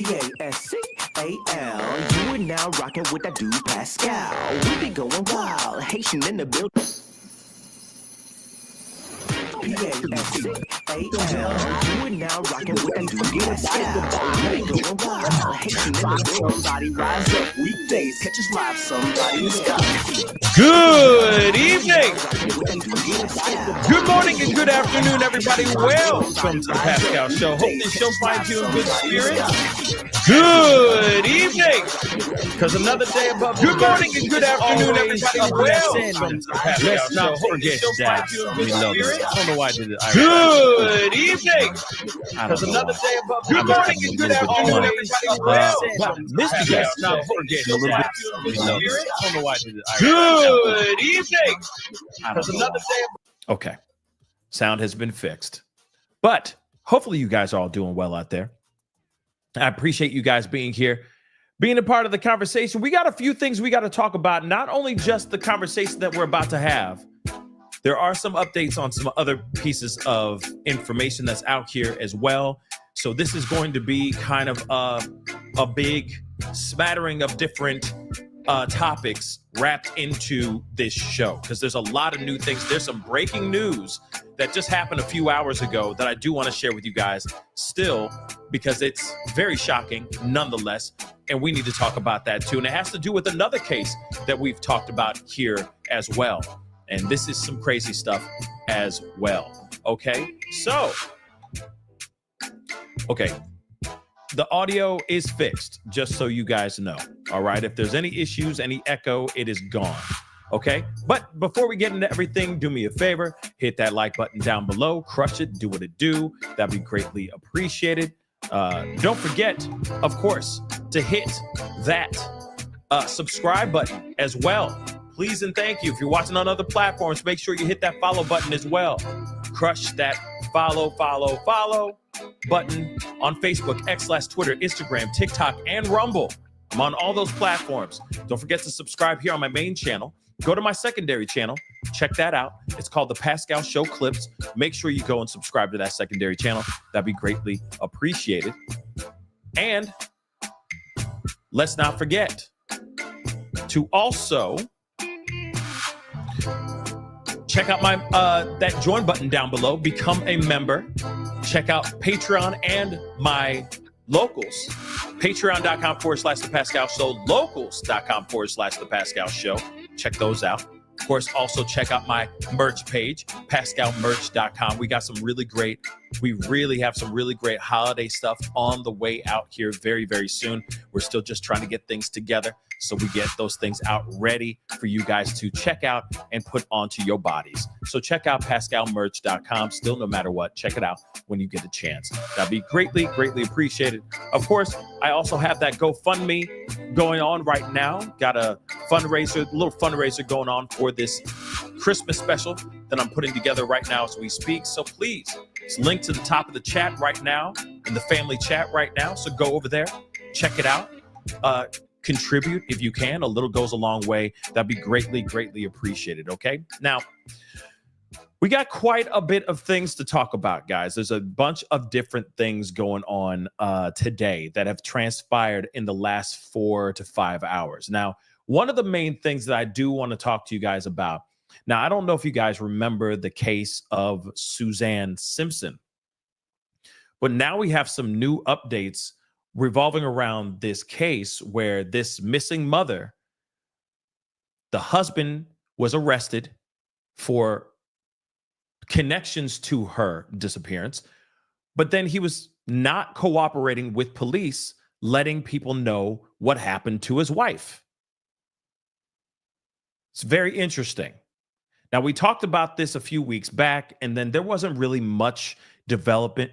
Pascal. You are now rocking with that dude Pascal. We be going wild, Haitian in the building. Pascal. You are now rocking with that dude Pascal. We be going wild, Haitian in the building. Somebody rise up weekdays, catch us live. Somebody in the sky. Good evening, good morning, and good afternoon, everybody. Welcome to the Pascal Show. Hope this show finds you in good spirits. Good evening, because another day above. Good morning and good afternoon, everybody. Welcome to the Pascal Show. Hope this show finds you in good spirits. I don't know why I did it. Good evening, because another day above. Good morning and good afternoon, everybody. Welcome to the Pascal Show. Hope this show finds you in good spirits. I don't know why I did it. Good evening, because another day. Okay, sound has been fixed, but hopefully you guys are all doing well out there. I appreciate you guys being here, being a part of the conversation. We got a few things we got to talk about, not only just the conversation that we're about to have. There are some updates on some other pieces of information that's out here as well. So this is going to be kind of a big smattering of different topics wrapped into this show, because there's a lot of new things. There's some breaking news that just happened a few hours ago that I do want to share with you guys still, because it's very shocking nonetheless, and we need to talk about that too. And it has to do with another case that we've talked about here as well. And this is some crazy stuff as well. Okay, so the audio is fixed, just so you guys know. All right, if there's any issues, any echo, it is gone. Okay, but before we get into everything, do me a favor, hit that like button down below, crush it, do what it do. That'd be greatly appreciated. Don't forget, of course, to hit that subscribe button as well. Please and thank you. If you're watching on other platforms, make sure you hit that follow button as well. Crush that follow button on Facebook, X/Twitter, Instagram, TikTok, and Rumble. I'm on all those platforms. Don't forget to subscribe here on my main channel. Go to my secondary channel. Check that out. It's called The Pascal Show Clips. Make sure you go and subscribe to that secondary channel. That'd be greatly appreciated. And let's not forget to also check out my that join button down below. Become a member. Check out Patreon and my locals. Patreon.com/The Pascal Show. Locals.com/The Pascal Show. Check those out. Of course, also check out my merch page, PascalMerch.com. We really have some really great holiday stuff on the way out here very, very soon. We're still just trying to get things together, so we get those things out ready for you guys to check out and put onto your bodies. So check out PascalMerch.com. Still, no matter what, check it out when you get a chance. That'd be greatly, greatly appreciated. Of course, I also have that GoFundMe going on right now. Got a little fundraiser going on for this Christmas special that I'm putting together right now as we speak. So please, it's linked to the top of the chat right now, in the family chat right now. So go over there, check it out. Contribute if you can. A little goes a long way. That'd be greatly, greatly appreciated. Okay. Now, we got quite a bit of things to talk about, guys. There's a bunch of different things going on today that have transpired in the last 4 to 5 hours. Now, one of the main things that I do want to talk to you guys about. Now, I don't know if you guys remember the case of Suzanne Simpson, but now we have some new updates revolving around this case where this missing mother, the husband was arrested for connections to her disappearance, but then he was not cooperating with police, letting people know what happened to his wife. It's very interesting. Now, we talked about this a few weeks back, and then there wasn't really much development.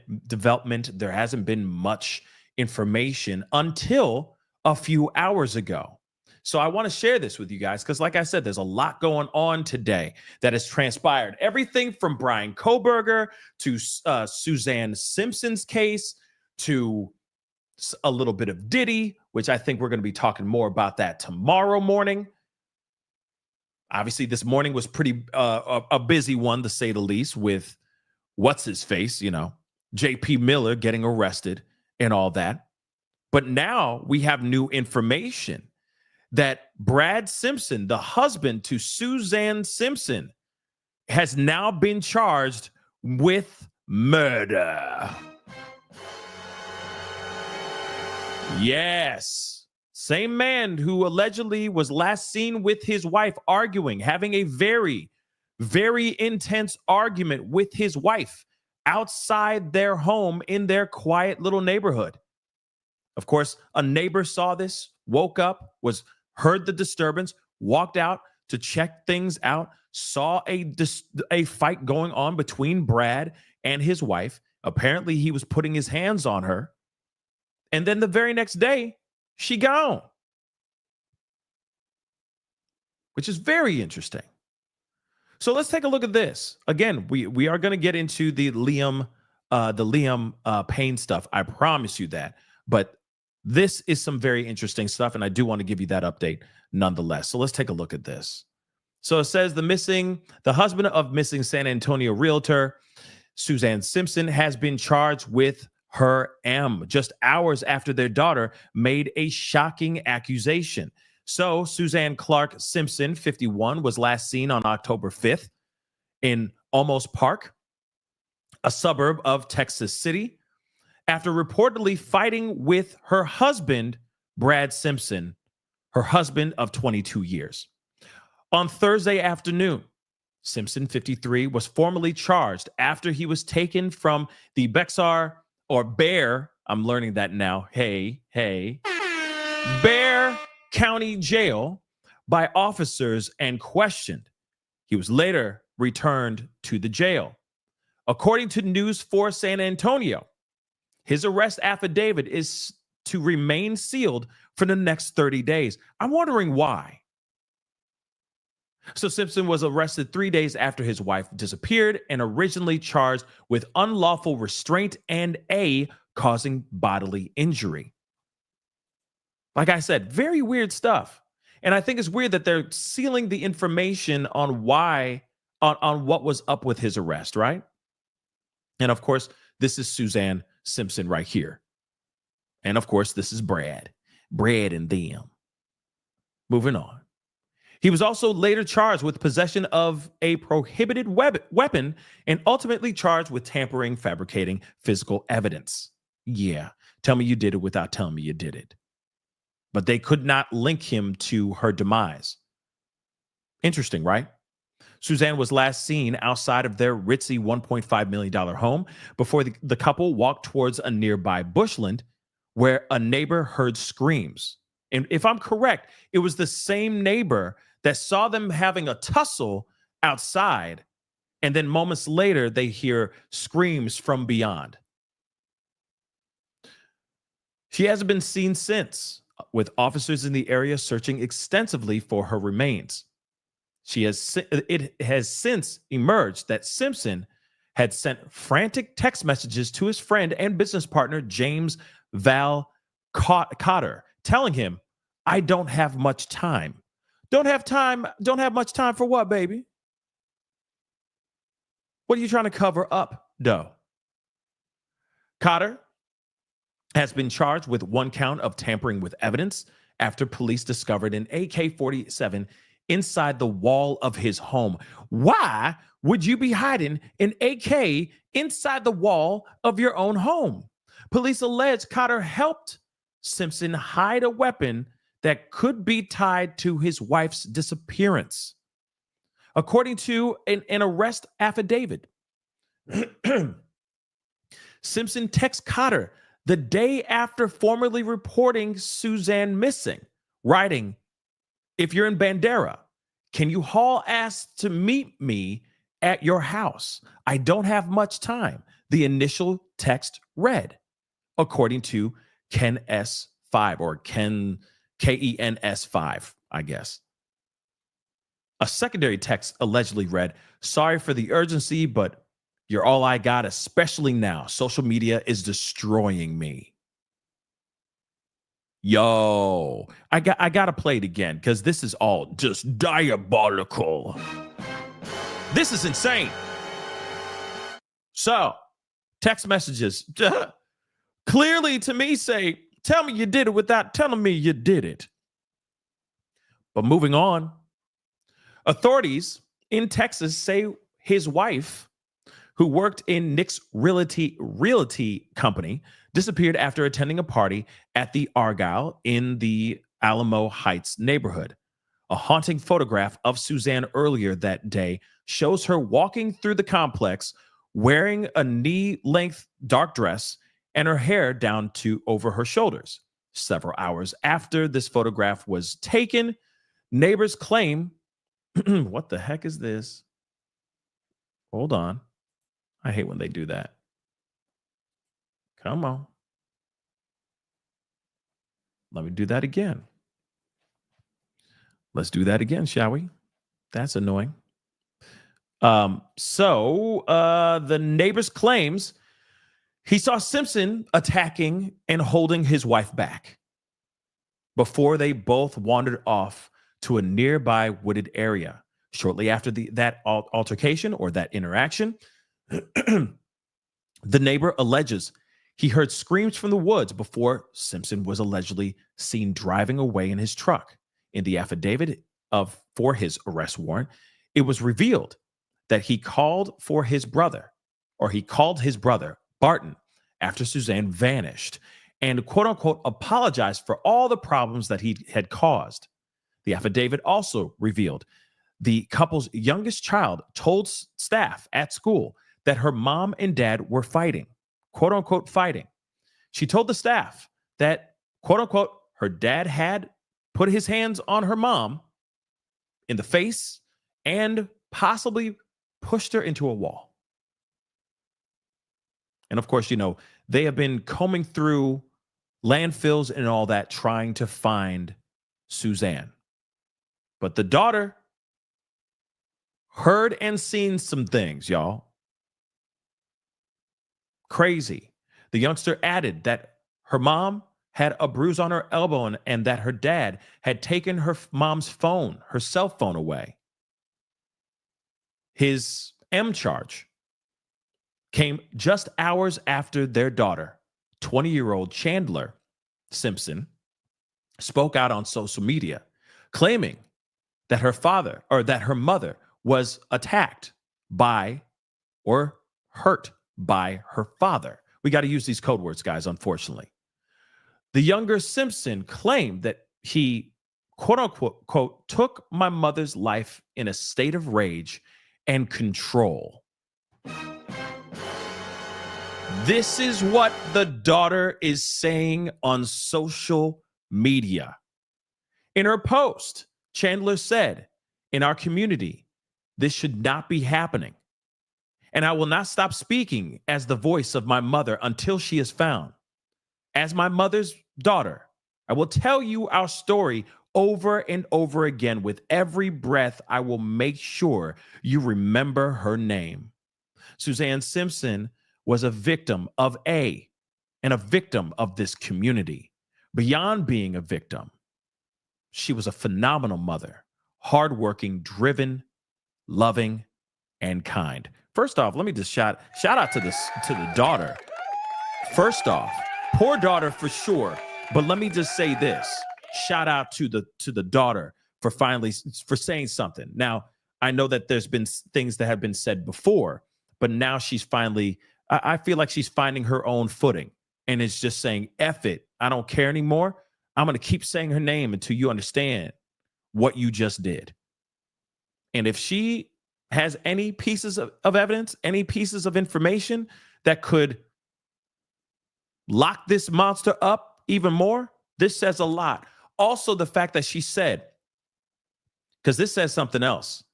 There hasn't been much information until a few hours ago. So I want to share this with you guys because, like I said, there's a lot going on today that has transpired. Everything from Brian Kohberger to Suzanne Simpson's case to a little bit of Diddy, which I think we're going to be talking more about that tomorrow morning. Obviously, this morning was pretty a busy one, to say the least, with what's his face, JP Miller getting arrested and all that. But now we have new information that Brad Simpson, the husband to Suzanne Simpson, has now been charged with murder. Yes. Same man who allegedly was last seen with his wife arguing, having a very, very intense argument with his wife outside their home in their quiet little neighborhood. Of course, a neighbor saw this, woke up, heard the disturbance, walked out to check things out, saw a fight going on between Brad and his wife. Apparently, he was putting his hands on her. And then the very next day, she gone. Which is very interesting. So let's take a look at this. Again, we are going to get into the Liam Payne stuff. I promise you that. But this is some very interesting stuff, and I do want to give you that update nonetheless. So let's take a look at this. So it says the husband of missing San Antonio realtor, Suzanne Simpson, has been charged with her M just hours after their daughter made a shocking accusation. So Suzanne Clark Simpson, 51, was last seen on October 5th in Olmos Park, a suburb of Texas City, after reportedly fighting with her husband, Brad Simpson, her husband of 22 years. On Thursday afternoon, Simpson, 53, was formally charged after he was taken from the Bexar or Bear, I'm learning that now, Bear County Jail by officers and questioned. He was later returned to the jail. According to News 4 San Antonio, his arrest affidavit is to remain sealed for the next 30 days. I'm wondering why. So Simpson was arrested 3 days after his wife disappeared and originally charged with unlawful restraint and causing bodily injury. Like I said, very weird stuff. And I think it's weird that they're sealing the information on what was up with his arrest, right? And of course, this is Suzanne Simpson right here. And of course, this is Brad and them. Moving on. He was also later charged with possession of a prohibited weapon and ultimately charged with tampering, fabricating physical evidence. Yeah, tell me you did it without telling me you did it. But they could not link him to her demise. Interesting, right? Suzanne was last seen outside of their ritzy $1.5 million home before the couple walked towards a nearby bushland where a neighbor heard screams. And if I'm correct, it was the same neighbor that saw them having a tussle outside, and then moments later, they hear screams from beyond. She hasn't been seen since, with officers in the area searching extensively for her remains. It has since emerged that Simpson had sent frantic text messages to his friend and business partner, James Val Cotter, telling him, "I don't have much time." Don't have much time for what, baby? What are you trying to cover up, though? Cotter has been charged with one count of tampering with evidence after police discovered an AK-47 inside the wall of his home. Why would you be hiding an AK inside the wall of your own home? Police allege Cotter helped Simpson hide a weapon that could be tied to his wife's disappearance. According to an arrest affidavit, Simpson texts Cotter the day after formally reporting Suzanne missing, writing, "If you're in Bandera, can you haul ass to meet me at your house? I don't have much time," the initial text read, according to Ken S5 or KENS5, I guess. A secondary text allegedly read, "Sorry for the urgency, but you're all I got, especially now. Social media is destroying me." Yo, I got to play it again because this is all just diabolical. This is insane. So, text messages clearly to me say, Tell me you did it without telling me you did it. But moving on, authorities in Texas say his wife, who worked in Nick's realty company, disappeared after attending a party at the Argyle in the Alamo Heights neighborhood. A haunting photograph of Suzanne earlier that day shows her walking through the complex wearing a knee-length dark dress and her hair down to over her shoulders. Several hours after this photograph was taken, neighbors claim, what the heck is this? Hold on. I hate when they do that. Come on. Let me do that again. Let's do that again, shall we? That's annoying. So the neighbors claims he saw Simpson attacking and holding his wife back before they both wandered off to a nearby wooded area. Shortly after that altercation or that interaction, the neighbor alleges he heard screams from the woods before Simpson was allegedly seen driving away in his truck. In the affidavit for his arrest warrant, it was revealed that he called his brother, Barton, after Suzanne vanished and quote unquote apologized for all the problems that he had caused. The affidavit also revealed the couple's youngest child told staff at school that her mom and dad were fighting, quote unquote fighting. She told the staff that, quote unquote, her dad had put his hands on her mom in the face and possibly pushed her into a wall. And of course, they have been combing through landfills and all that trying to find Suzanne. But the daughter heard and seen some things, y'all. Crazy. The youngster added that her mom had a bruise on her elbow and that her dad had taken her mom's phone, her cell phone away. His M charge came just hours after their daughter, 20-year-old Chandler Simpson, spoke out on social media, claiming that her mother was attacked by or hurt by her father. We got to use these code words, guys, unfortunately. The younger Simpson claimed that he, quote unquote, quote, took my mother's life in a state of rage and control. This is what the daughter is saying on social media. In her post, Chandler said, in our community, this should not be happening. And I will not stop speaking as the voice of my mother until she is found. As my mother's daughter, I will tell you our story over and over again. With every breath, I will make sure you remember her name. Suzanne Simpson was a victim of and a victim of this community. Beyond being a victim, she was a phenomenal mother, hardworking, driven, loving, and kind. First off, let me just shout out to the daughter. First off, poor daughter for sure, but let me just say this. Shout out to the daughter for saying something. Now, I know that there's been things that have been said before, but now she's finally, I feel like she's finding her own footing and it's just saying, F it, I don't care anymore. I'm going to keep saying her name until you understand what you just did. And if she has any pieces of evidence, any pieces of information that could lock this monster up even more, this says a lot. Also, the fact that she said, because this says something else.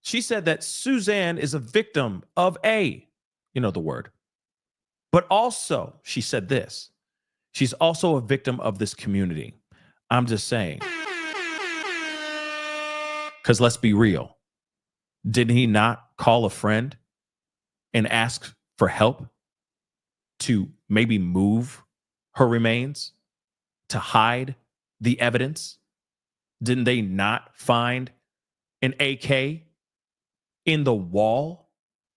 She said that Suzanne is a victim of the word. But also, she said this. She's also a victim of this community. I'm just saying. Because let's be real. Did he not call a friend and ask for help to maybe move her remains, to hide the evidence? Didn't they not find an AK in the wall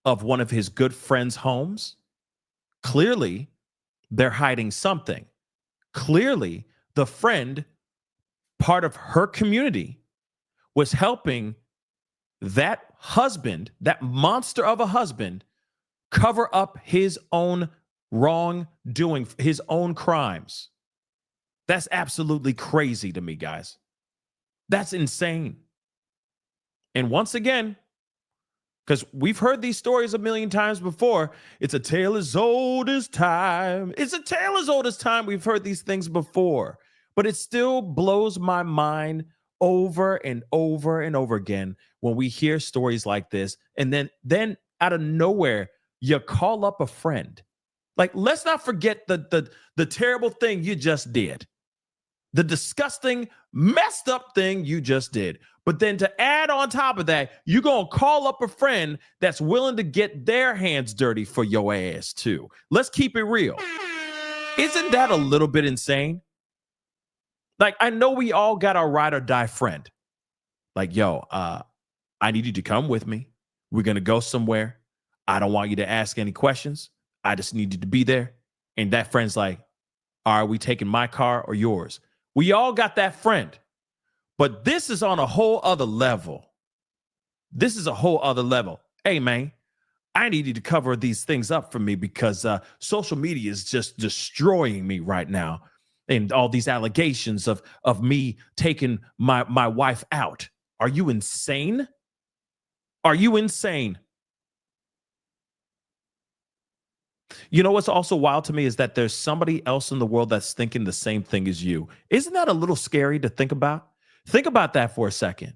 of one of his good friends' homes? Clearly, they're hiding something. clearly the friend, part of her community, was helping that husband, that monster of a husband, cover up his own wrongdoing, his own crimes. That's absolutely crazy to me, guys. That's insane. And once again, because we've heard these stories a million times before, it's a tale as old as time. It's a tale as old as time. We've heard these things before, but it still blows my mind over and over and over again when we hear stories like this. And then out of nowhere, you call up a friend. Like, let's not forget the terrible thing you just did. The disgusting, messed up thing you just did. But then to add on top of that, you're going to call up a friend that's willing to get their hands dirty for your ass too. Let's keep it real. Isn't that a little bit insane? Like, I know we all got our ride or die friend. Like, yo, I need you to come with me. We're going to go somewhere. I don't want you to ask any questions. I just need you to be there. And that friend's like, are we taking my car or yours? We all got that friend. But this is on a whole other level. This is a whole other level. Hey, man, I need you to cover these things up for me because social media is just destroying me right now. And all these allegations of me taking my wife out. Are you insane? Are you insane? You know what's also wild to me is that there's somebody else in the world that's thinking the same thing as you. Isn't that a little scary to think about? Think about that for a second.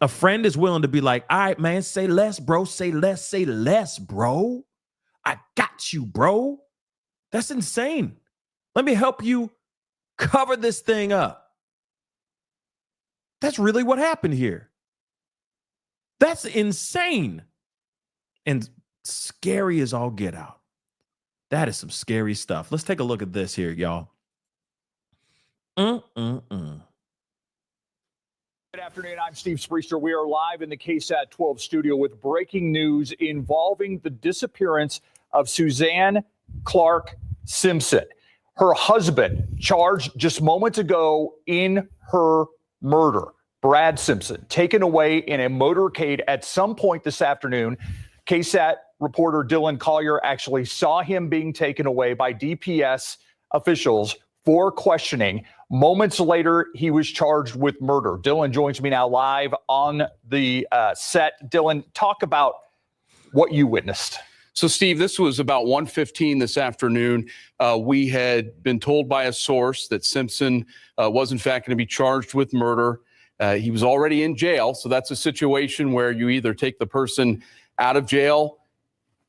A friend is willing to be like, all right, man, say less, bro. Say less, bro. I got you, bro. That's insane. Let me help you cover this thing up. That's really what happened here. That's insane. And scary as all get out. That is some scary stuff. Let's take a look at this here, y'all. Good afternoon. I'm Steve Spreester. We are live in the KSAT 12 studio with breaking news involving the disappearance of Suzanne Simpson. Her husband charged just moments ago in her murder. Brad Simpson, taken away in a motorcade at some point this afternoon. KSAT reporter Dylan Collier actually saw him being taken away by DPS officials for questioning. Moments later, he was charged with murder. Dylan joins me now live on the set. Dylan, talk about what you witnessed. So, Steve, this was about 1:15 this afternoon. We had been told by a source that Simpson was, in fact, going to be charged with murder. He was already in jail. So that's a situation where you either take the person out of jail,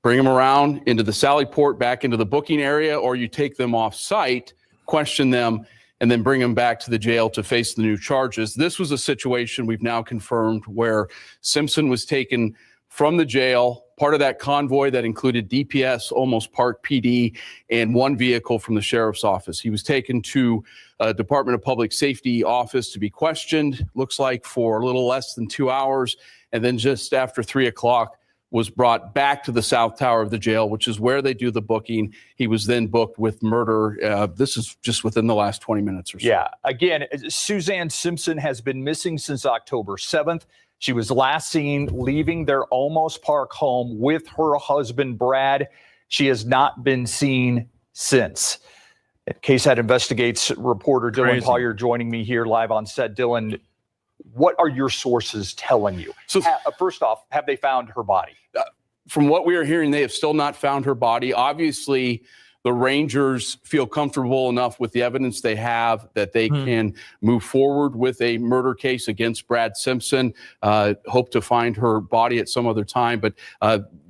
bring them around into the Sally Port, back into the booking area, or you take them off site, question them, and then bring them back to the jail to face the new charges. This was a situation we've now confirmed where Simpson was taken from the jail, part of that convoy that included DPS, Almost Park PD, and one vehicle from the sheriff's office. He was taken to a Department of Public Safety office to be questioned, looks like for a little less than 2 hours, and then just after 3 o'clock, was brought back to the South Tower of the jail, which is where they do the booking. He was then booked with murder. This is just within the last 20 minutes or so. Yeah. Again, Suzanne Simpson has been missing since October 7th. She was last seen leaving their Almost Park home with her husband, Brad. She has not been seen since. KSAT Investigates reporter Dylan Collier joining me here live on set. Dylan, what are your sources telling you? So, first off, have they found her body? From what we are hearing, they have still not found her body. Obviously, the Rangers feel comfortable enough with the evidence they have that they can move forward with a murder case against Brad Simpson, hope to find her body at some other time. But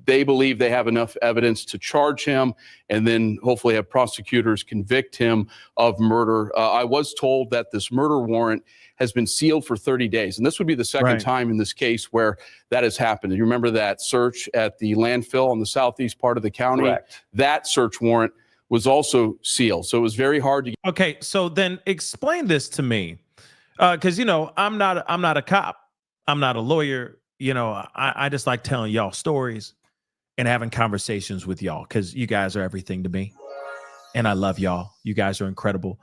they believe they have enough evidence to charge him and then hopefully have prosecutors convict him of murder. I was told that this murder warrant has been sealed for 30 days. And this would be the second time in this case where that has happened. You remember that search at the landfill on the southeast part of the county? Correct. That search warrant was also sealed. So it was very hard to get. Okay, so then explain this to me. Because, you know, I'm not a cop. I'm not a lawyer. You know, I just like telling y'all stories and having conversations with y'all because you guys are everything to me. And I love y'all. You guys are incredible.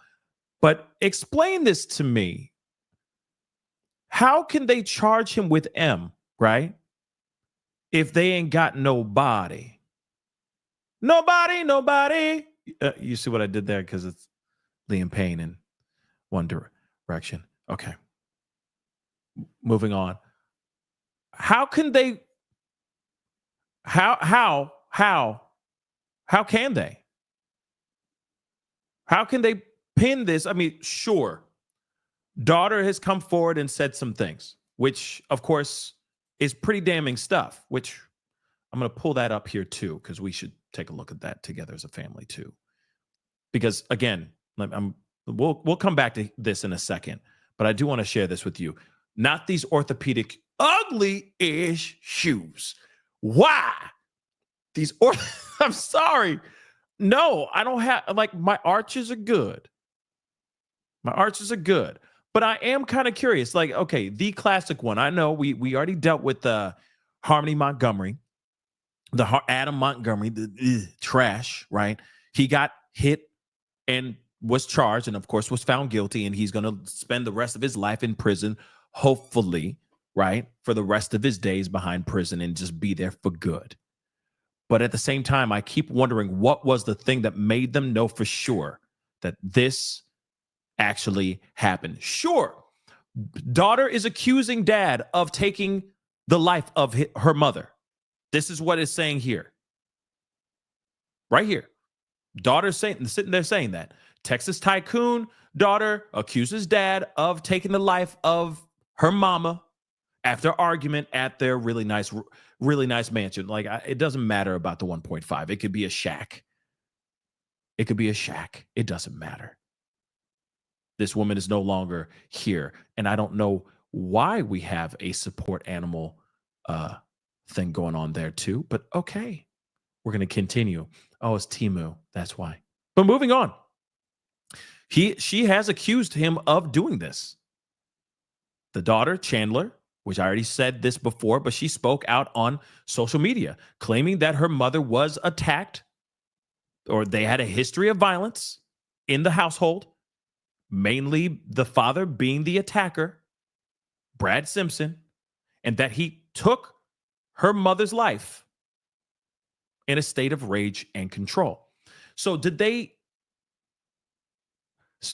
But explain this to me. How can they charge him with M, right? If they ain't got nobody. Nobody. You see what I did there? Because it's Liam Payne in One Direction. Okay. Moving on. How can they? How can they? How can they pin this? I mean, sure. Daughter has come forward and said some things, which, of course, is pretty damning stuff, which I'm going to pull that up here, too, because we should take a look at that together as a family, too. Because, again, we'll come back to this in a second, but I do want to share this with you. Not these orthopedic, ugly-ish shoes. Why? I'm sorry. No, I don't have, like, my arches are good. My arches are good. But I am kind of curious. Like, okay, the classic one. I know we already dealt with Harmony Montgomery, Adam Montgomery, the trash, right? He got hit and was charged and, of course, was found guilty. And he's going to spend the rest of his life in prison, hopefully, right? For the rest of his days behind prison and just be there for good. But at the same time, I keep wondering what was the thing that made them know for sure that this actually happened. Sure, daughter is accusing dad of taking the life of her mother. This is what it's saying here. Right here. Daughter sitting there saying that. Texas tycoon daughter accuses dad of taking the life of her mama after argument at their really nice mansion. Like, it doesn't matter about the 1.5. It could be a shack. It could be a shack. It doesn't matter. This woman is no longer here. And I don't know why we have a support animal thing going on there too. But okay, we're going to continue. Oh, it's Timu. That's why. But moving on. She has accused him of doing this. The daughter, Chandler, which I already said this before, but she spoke out on social media, claiming that her mother was attacked or they had a history of violence in the household. Mainly the father being the attacker, Brad Simpson, and that he took her mother's life in a state of rage and control. So did they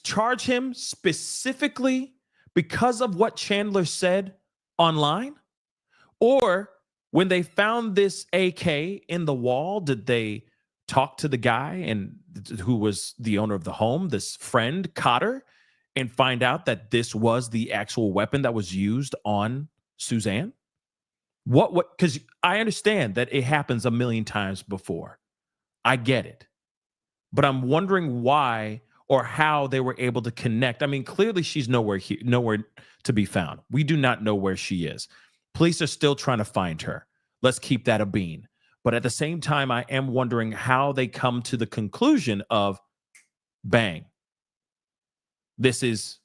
charge him specifically because of what Chandler said online? Or when they found this AK in the wall, did they talk to the guy and who was the owner of the home, this friend Cotter, and find out that this was the actual weapon that was used on Suzanne? What, because I understand that it happens a million times before. I get it. But I'm wondering why or how they were able to connect. I mean, clearly she's nowhere to be found. We do not know where she is. Police are still trying to find her. Let's keep that a bean. But at the same time, I am wondering how they come to the conclusion of, bang, this is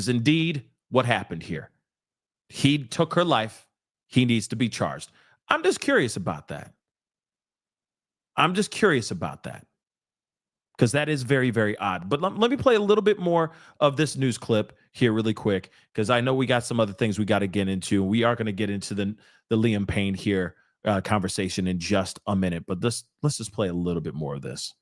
indeed what happened here. He took her life. He needs to be charged. I'm just curious about that. Because that is very, very odd. But let me play a little bit more of this news clip here really quick, because I know we got some other things we got to get into. We are going to get into the Liam Payne here conversation in just a minute. But let's just play a little bit more of this.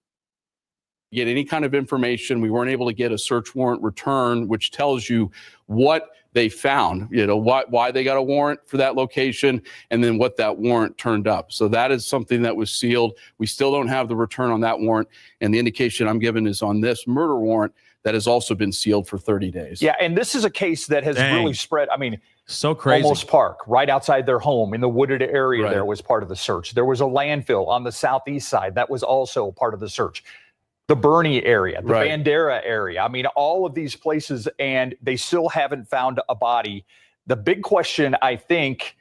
Get any kind of information. We weren't able to get a search warrant return, which tells you what they found, why they got a warrant for that location, and then what that warrant turned up. So that is something that was sealed. We still don't have the return on that warrant. And the indication I'm given is on this murder warrant that has also been sealed for 30 days. Yeah, and this is a case that has really spread. I mean, so crazy. Almost Park, right outside their home in the wooded area, Right. There was part of the search. There was a landfill on the southeast side that was also part of the search. The Bernie area, the Right. Bandera area. I mean, all of these places, and they still haven't found a body. The big question, I think,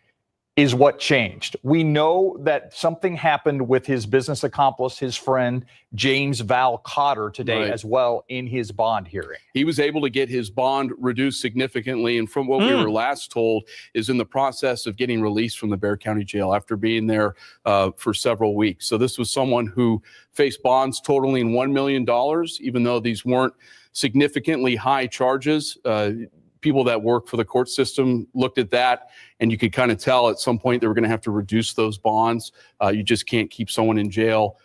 is what changed. We know that something happened with his business accomplice, his friend, James Val Cotter, today as well in his bond hearing. He was able to get his bond reduced significantly. And from what we were last told, is in the process of getting released from the Bexar County Jail after being there for several weeks. So this was someone who faced bonds totaling $1 million, even though these weren't significantly high charges. People that work for the court system looked at that, and you could kind of tell at some point they were going to have to reduce those bonds. You just can't keep someone in jail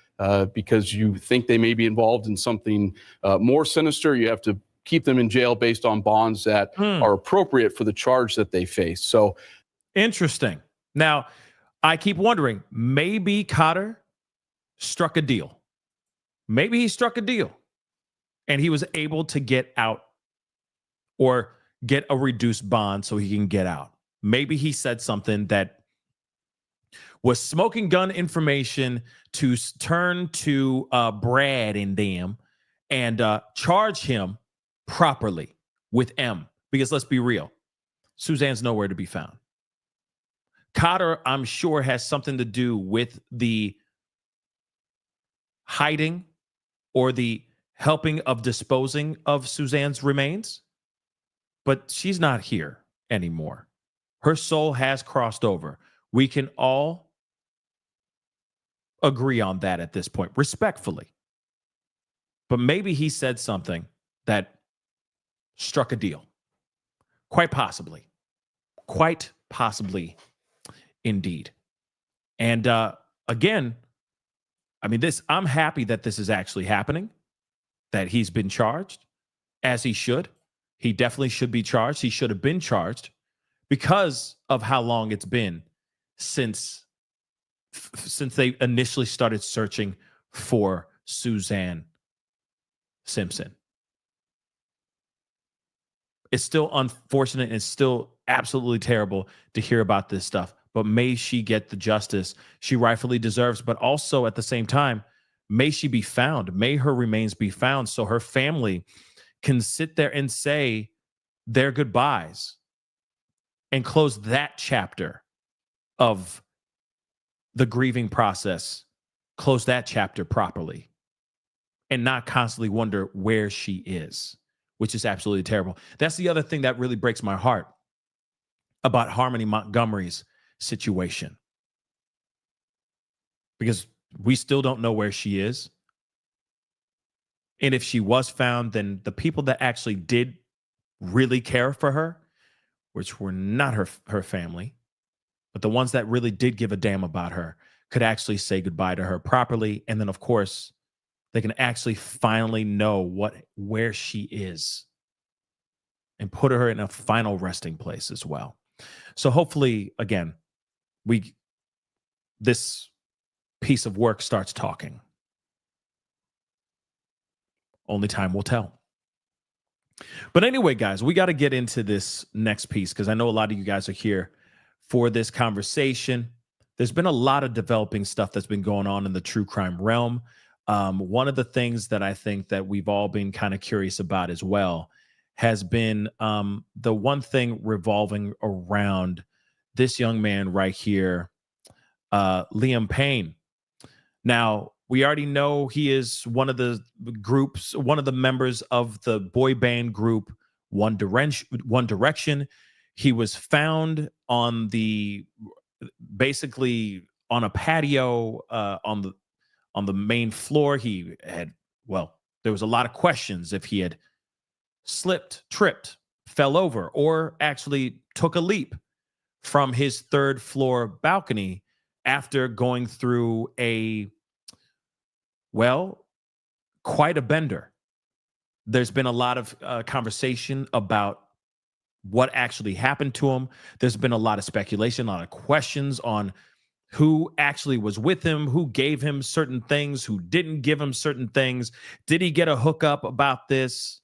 because you think they may be involved in something more sinister. You have to keep them in jail based on bonds that are appropriate for the charge that they face. So interesting. Now, I keep wondering, maybe Cotter struck a deal. Maybe he struck a deal and he was able to get out or get a reduced bond so he can get out. Maybe he said something that was smoking gun information to turn to Brad and them and charge him properly with M. Because let's be real, Suzanne's nowhere to be found. Cotter, I'm sure, has something to do with the hiding or the helping of disposing of Suzanne's remains. But she's not here anymore. Her soul has crossed over. We can all agree on that at this point, respectfully. But maybe he said something that struck a deal. Quite possibly. Quite possibly, indeed. And again, I mean, I'm happy that this is actually happening, that he's been charged, as he should. He definitely should be charged. He should have been charged because of how long it's been since they initially started searching for Suzanne Simpson. It's still unfortunate and it's still absolutely terrible to hear about this stuff, but may she get the justice she rightfully deserves. But also at the same time, may she be found. May her remains be found so her family can sit there and say their goodbyes and close that chapter of the grieving process, close that chapter properly and not constantly wonder where she is, which is absolutely terrible. That's the other thing that really breaks my heart about Harmony Montgomery's situation, because we still don't know where she is. And if she was found, then the people that actually did really care for her, which were not her family, but the ones that really did give a damn about her, could actually say goodbye to her properly. And then, of course, they can actually finally know where she is and put her in a final resting place as well. So hopefully, again, this piece of work starts talking. Only time will tell. But anyway, guys, we got to get into this next piece because I know a lot of you guys are here for this conversation. There's been a lot of developing stuff that's been going on in the true crime realm. One of the things that I think that we've all been kind of curious about as well has been the one thing revolving around this young man right here, Liam Payne. Now, we already know he is one of the members of the boy band group One Direction. He was found basically on a patio on the main floor. There was a lot of questions if he had slipped, tripped, fell over, or actually took a leap from his third floor balcony after going through quite a bender. There's been a lot of conversation about what actually happened to him. There's been a lot of speculation, a lot of questions on who actually was with him, who gave him certain things, who didn't give him certain things. Did he get a hookup about this?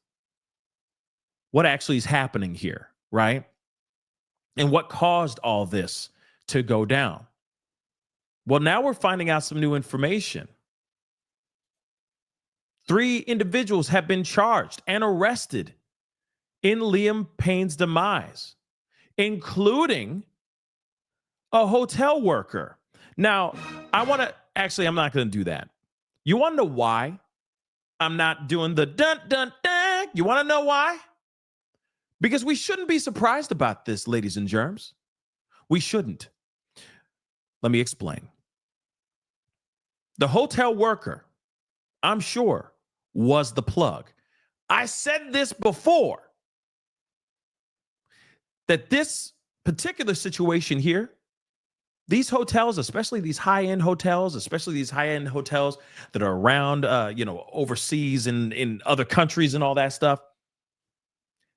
What actually is happening here, right? And what caused all this to go down? Well, now we're finding out some new information. 3 individuals have been charged and arrested in Liam Payne's demise, including a hotel worker. Now, I'm not going to do that. You want to know why I'm not doing the dun, dun, dun? You want to know why? Because we shouldn't be surprised about this, ladies and germs. We shouldn't. Let me explain. The hotel worker, I'm sure, was the plug. I said this before, that this particular situation here, these hotels, especially these high-end hotels, that are around, overseas and in other countries and all that stuff,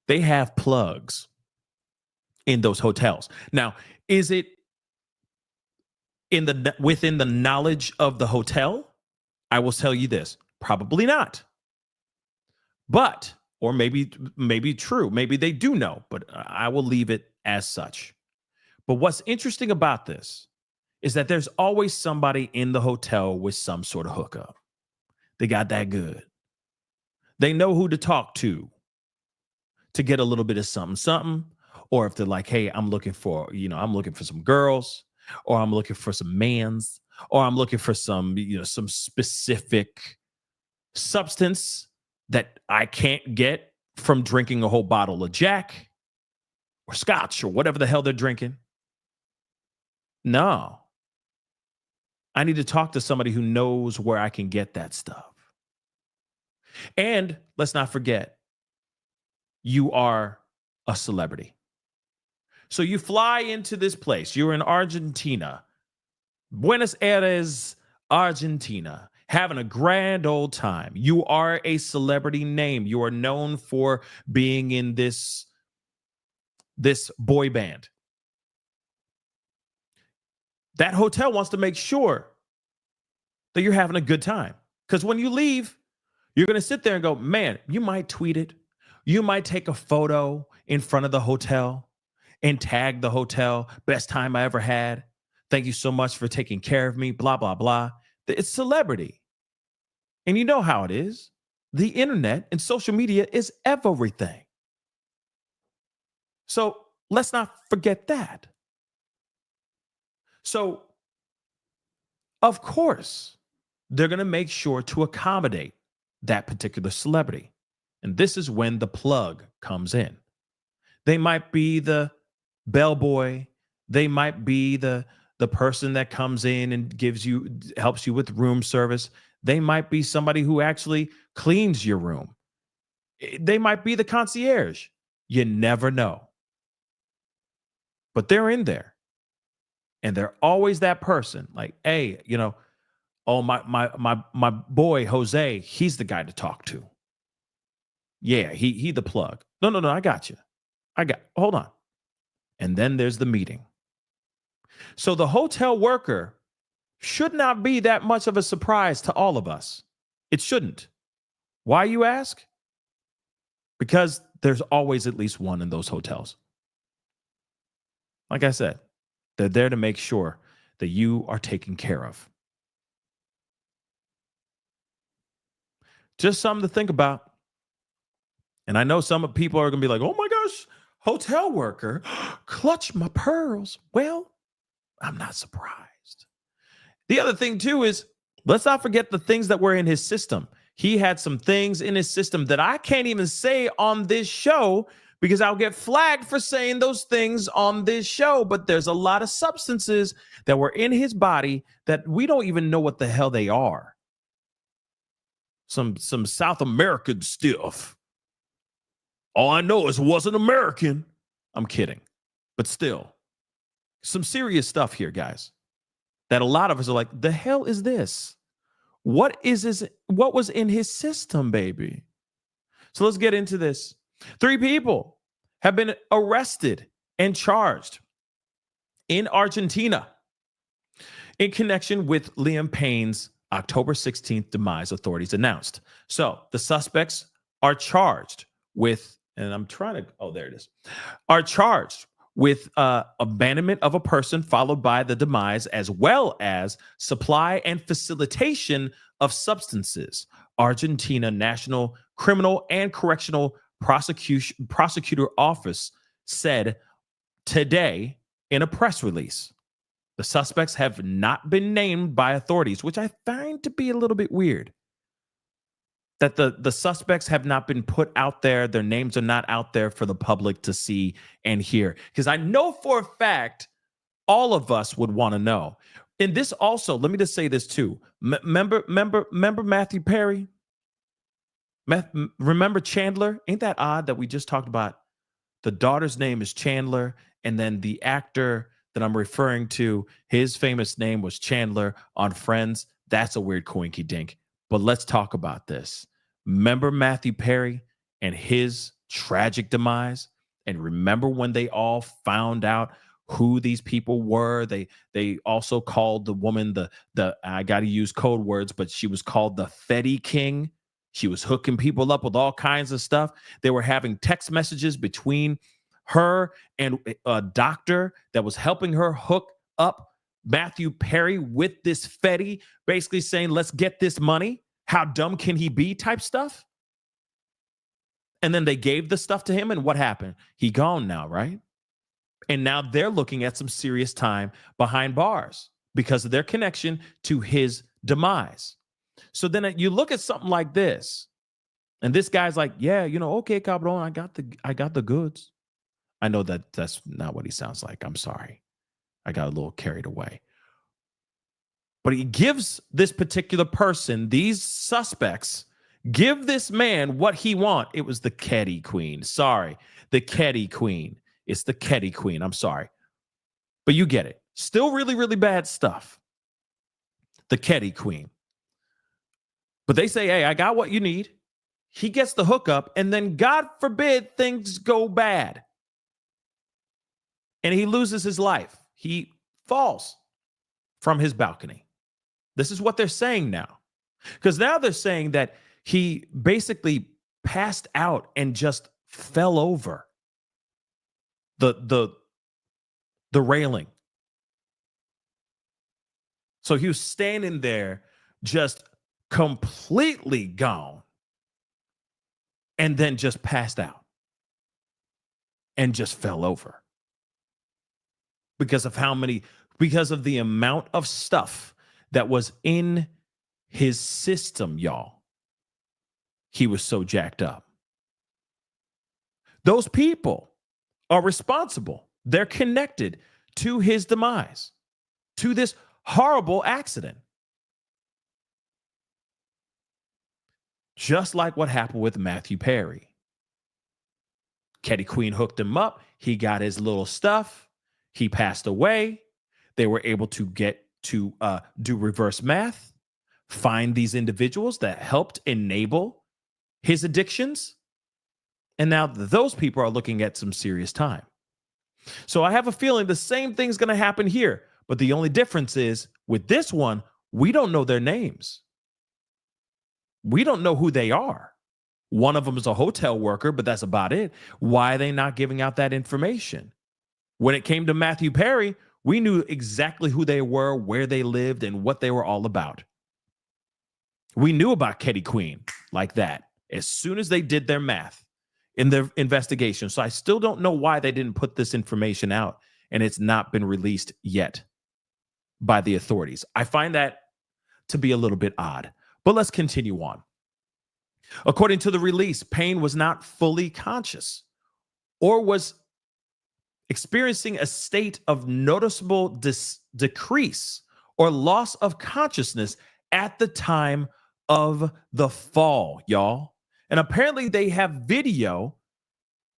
they have plugs in those hotels. Now, is it within the knowledge of the hotel? I will tell you this, probably not. But, or maybe true, maybe they do know, but I will leave it as such. But what's interesting about this is that there's always somebody in the hotel with some sort of hookup. They got that good. They know who to talk to get a little bit of something. Or if they're like, hey, I'm looking for some girls, or I'm looking for some mans, or I'm looking for some specific substance that I can't get from drinking a whole bottle of Jack or Scotch or whatever the hell they're drinking. No. I need to talk to somebody who knows where I can get that stuff. And let's not forget, you are a celebrity. So you fly into this place. You're in Argentina, Buenos Aires, Argentina, having a grand old time. You are a celebrity name. You are known for being in this boy band. That hotel wants to make sure that you're having a good time. Because when you leave, you're going to sit there and go, man, you might tweet it. You might take a photo in front of the hotel and tag the hotel. Best time I ever had. Thank you so much for taking care of me. Blah, blah, blah. It's celebrity. And you know how it is. The internet and social media is everything. So let's not forget that. So, of course, they're going to make sure to accommodate that particular celebrity. And this is when the plug comes in. They might be the bellboy. They might be the person that comes in and helps you with room service. They might be somebody who actually cleans your room. They might be the concierge. You never know. But they're in there. And they're always that person. Like, hey, oh, my boy Jose, he's the guy to talk to. Yeah, he the plug. No, I got you. Hold on. And then there's the meeting. So the hotel worker should not be that much of a surprise to all of us. It shouldn't. Why, you ask? Because there's always at least one in those hotels. Like I said, they're there to make sure that you are taken care of. Just something to think about. And I know some people are going to be like, oh my gosh, hotel worker, clutch my pearls. Well, I'm not surprised. The other thing too is, let's not forget the things that were in his system. He had some things in his system that I can't even say on this show because I'll get flagged for saying those things on this show. But there's a lot of substances that were in his body that we don't even know what the hell they are. Some South American stuff. All I know is it wasn't American. I'm kidding. But still, some serious stuff here, guys, that a lot of us are like, the hell is this? What was in his system, baby? So let's get into this. 3 people have been arrested and charged in Argentina in connection with Liam Payne's October 16th demise, authorities announced. So the suspects are charged with, and I'm trying to, oh, there it is, are charged with abandonment of a person followed by the demise, as well as supply and facilitation of substances. Argentina National Criminal and Correctional Prosecutor Office said today in a press release. The suspects have not been named by authorities, which I find to be a little bit weird. That the suspects have not been put out there. Their names are not out there for the public to see and hear. Because I know for a fact all of us would want to know. And this also, let me just say this too. Remember Matthew Perry? Remember Chandler? Ain't that odd that we just talked about the daughter's name is Chandler, and then the actor that I'm referring to, his famous name was Chandler on Friends? That's a weird coinky dink. But let's talk about this. Remember Matthew Perry and his tragic demise? And remember when they all found out who these people were? They also called the woman the I got to use code words, but she was called the Fetty King. She was hooking people up with all kinds of stuff. They were having text messages between her and a doctor that was helping her hook up Matthew Perry with this Fetty, basically saying, let's get this money. How dumb can he be type stuff? And then they gave the stuff to him, and what happened? He gone now, right? And now they're looking at some serious time behind bars because of their connection to his demise. So then you look at something like this, and this guy's like, yeah, okay, cabrón, I got the goods. I know that's not what he sounds like. I'm sorry. I got a little carried away. But he gives this particular person, these suspects, give this man what he want. It was the Ketty Queen. Sorry, the Ketty Queen. It's the Ketty Queen. I'm sorry. But you get it. Still really, really bad stuff. The Ketty Queen. But they say, hey, I got what you need. He gets the hookup, and then God forbid things go bad. And he loses his life. He falls from his balcony. This is what they're saying now. Because now they're saying that he basically passed out and just fell over the railing. So he was standing there just completely gone and then just passed out and just fell over because of the amount of stuff that was in his system, y'all. He was so jacked up. Those people are responsible. They're connected to his demise, to this horrible accident. Just like what happened with Matthew Perry. Ketty Queen hooked him up. He got his little stuff. He passed away. They were able to get to do reverse math, find these individuals that helped enable his addictions. And now those people are looking at some serious time. So I have a feeling the same thing's going to happen here. But the only difference is with this one, we don't know their names. We don't know who they are. One of them is a hotel worker, but that's about it. Why are they not giving out that information? When it came to Matthew Perry, we knew exactly who they were, where they lived, and what they were all about. We knew about Ketty Queen like that as soon as they did their math in their investigation. So I still don't know why they didn't put this information out, and it's not been released yet by the authorities. I find that to be a little bit odd. But let's continue on. According to the release, Payne was not fully conscious or was experiencing a state of noticeable decrease or loss of consciousness at the time of the fall, y'all. And apparently they have video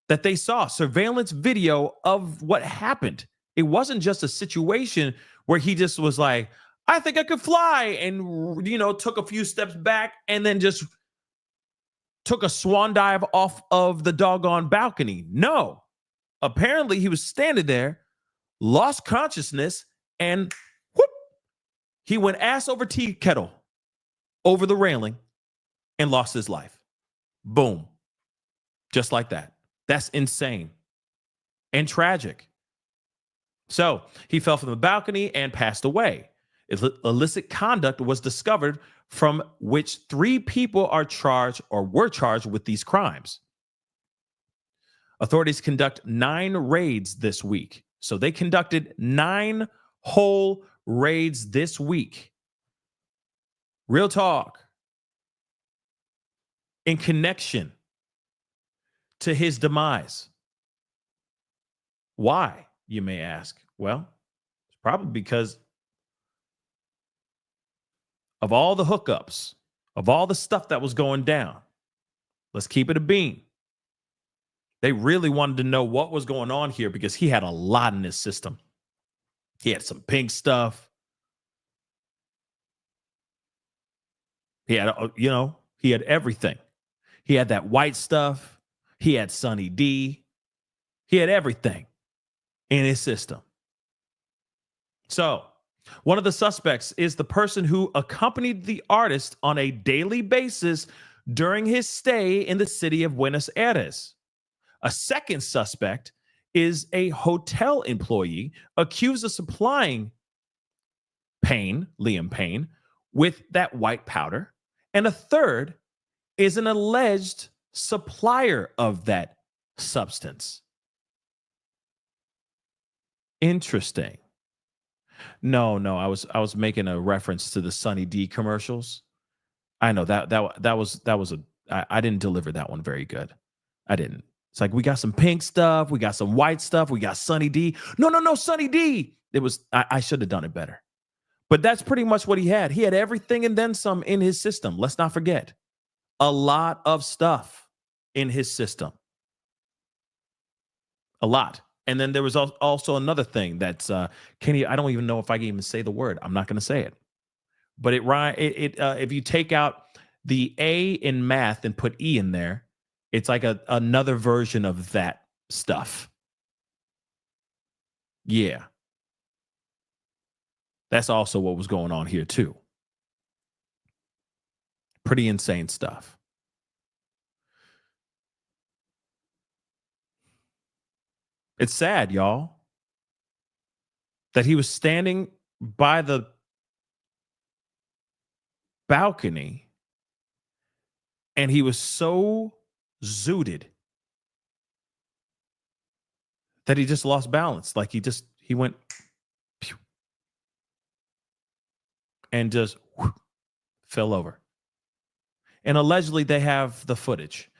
that they saw, surveillance video of what happened. It wasn't just a situation where he just was like, I think I could fly, and, took a few steps back and then just took a swan dive off of the doggone balcony. No, apparently he was standing there, lost consciousness, and whoop, he went ass over tea kettle over the railing and lost his life. Boom. Just like that. That's insane and tragic. So he fell from the balcony and passed away. Illicit conduct was discovered from which 3 people are charged or were charged with these crimes. Authorities conduct 9 raids this week. So they conducted 9 whole raids this week. Real talk. In connection to his demise. Why, you may ask? Well, it's probably because of all the hookups, of all the stuff that was going down. Let's keep it a bean. They really wanted to know what was going on here because he had a lot in his system. He had some pink stuff. He had, he had everything. He had that white stuff. He had Sunny D. He had everything in his system. So, one of the suspects is the person who accompanied the artist on a daily basis during his stay in the city of Buenos Aires. A second suspect is a hotel employee accused of supplying Liam Payne, with that white powder. And a third is an alleged supplier of that substance. Interesting. No, I was making a reference to the Sunny D commercials. I know that was I didn't deliver that one very good. I didn't. It's like we got some pink stuff, we got some white stuff, we got Sunny D. No, Sunny D. It was I should have done it better. But that's pretty much what he had. He had everything and then some in his system. Let's not forget. A lot of stuff in his system. A lot. And then there was also another thing that's Kenny, I don't even know if I can even say the word. I'm not going to say it. But if you take out the A in math and put E in there, it's like another version of that stuff. Yeah. That's also what was going on here too. Pretty insane stuff. It's sad, y'all, that he was standing by the balcony and he was so zooted that he just lost balance. Like he went pew, and just fell over. And allegedly they have the footage.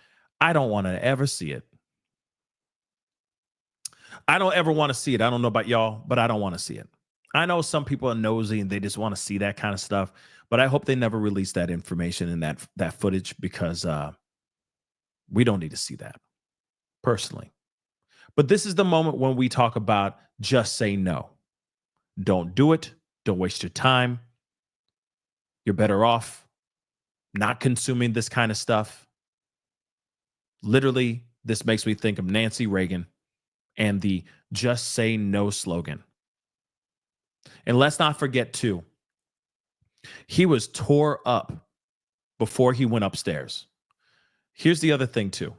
I don't want to ever see it. I don't ever want to see it. I don't know about y'all, but I don't want to see it. I know some people are nosy and they just want to see that kind of stuff, but I hope they never release that information and that footage because we don't need to see that personally. But this is the moment when we talk about just say no. Don't do it. Don't waste your time. You're better off not consuming this kind of stuff. Literally, this makes me think of Nancy Reagan and the just say no slogan. And let's not forget too, he was tore up before he went upstairs. Here's the other thing too.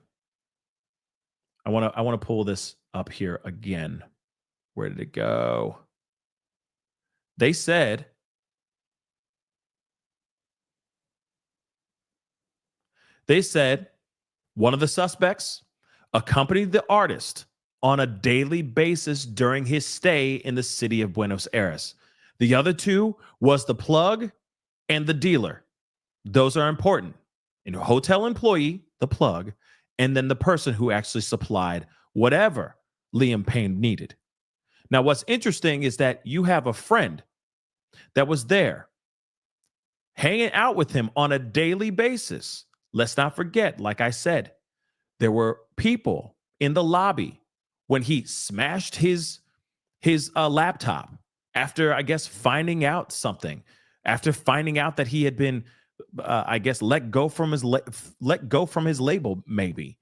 I want to pull this up here again. Where did it go? They said one of the suspects accompanied the artist on a daily basis during his stay in the city of Buenos Aires. The other two was the plug and the dealer. Those are important. And a hotel employee, the plug, and then the person who actually supplied whatever Liam Payne needed. Now, what's interesting is that you have a friend that was there hanging out with him on a daily basis. Let's not forget, like I said, there were people in the lobby when he smashed his laptop after, I guess, finding out something, after finding out that he had been, I guess, let go from his label. Maybe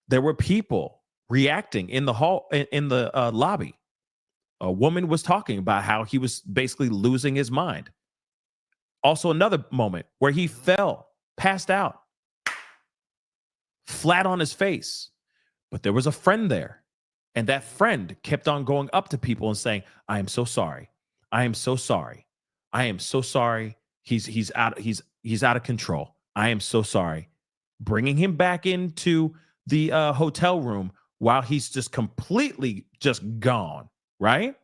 there were people reacting in the hall, in the lobby. A woman was talking about how he was basically losing his mind. Also, another moment where he fell, passed out, flat on his face. But there was a friend there. And that friend kept on going up to people and saying, I am so sorry. I am so sorry. I am so sorry. He's out of control. I am so sorry. Bringing him back into the hotel room while he's just completely just gone, right?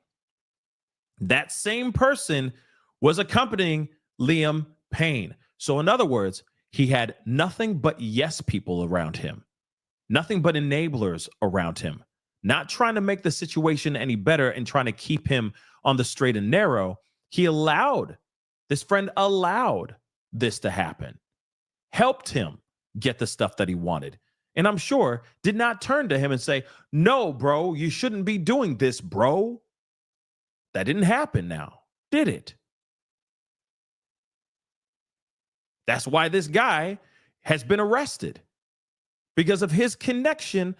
That same person was accompanying Liam Payne. So in other words, he had nothing but yes people around him, nothing but enablers around him, not trying to make the situation any better and trying to keep him on the straight and narrow. This friend allowed this to happen, helped him get the stuff that he wanted. And I'm sure did not turn to him and say, no, bro, you shouldn't be doing this, bro. That didn't happen now, did it? That's why this guy has been arrested, because of his connection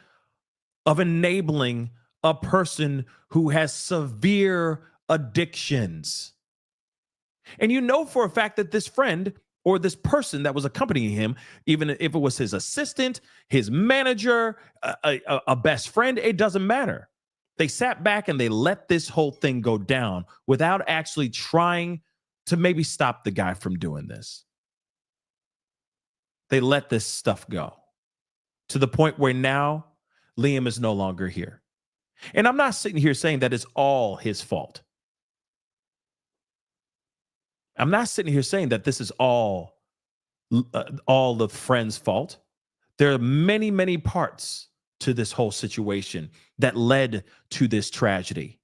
of enabling a person who has severe addictions. And you know for a fact that this friend or this person that was accompanying him, even if it was his assistant, his manager, a best friend, it doesn't matter. They sat back and they let this whole thing go down without actually trying to maybe stop the guy from doing this. They let this stuff go to the point where now Liam is no longer here. And I'm not sitting here saying that it's all his fault. I'm not sitting here saying that this is all the friend's fault. There are many, many parts to this whole situation that led to this tragedy.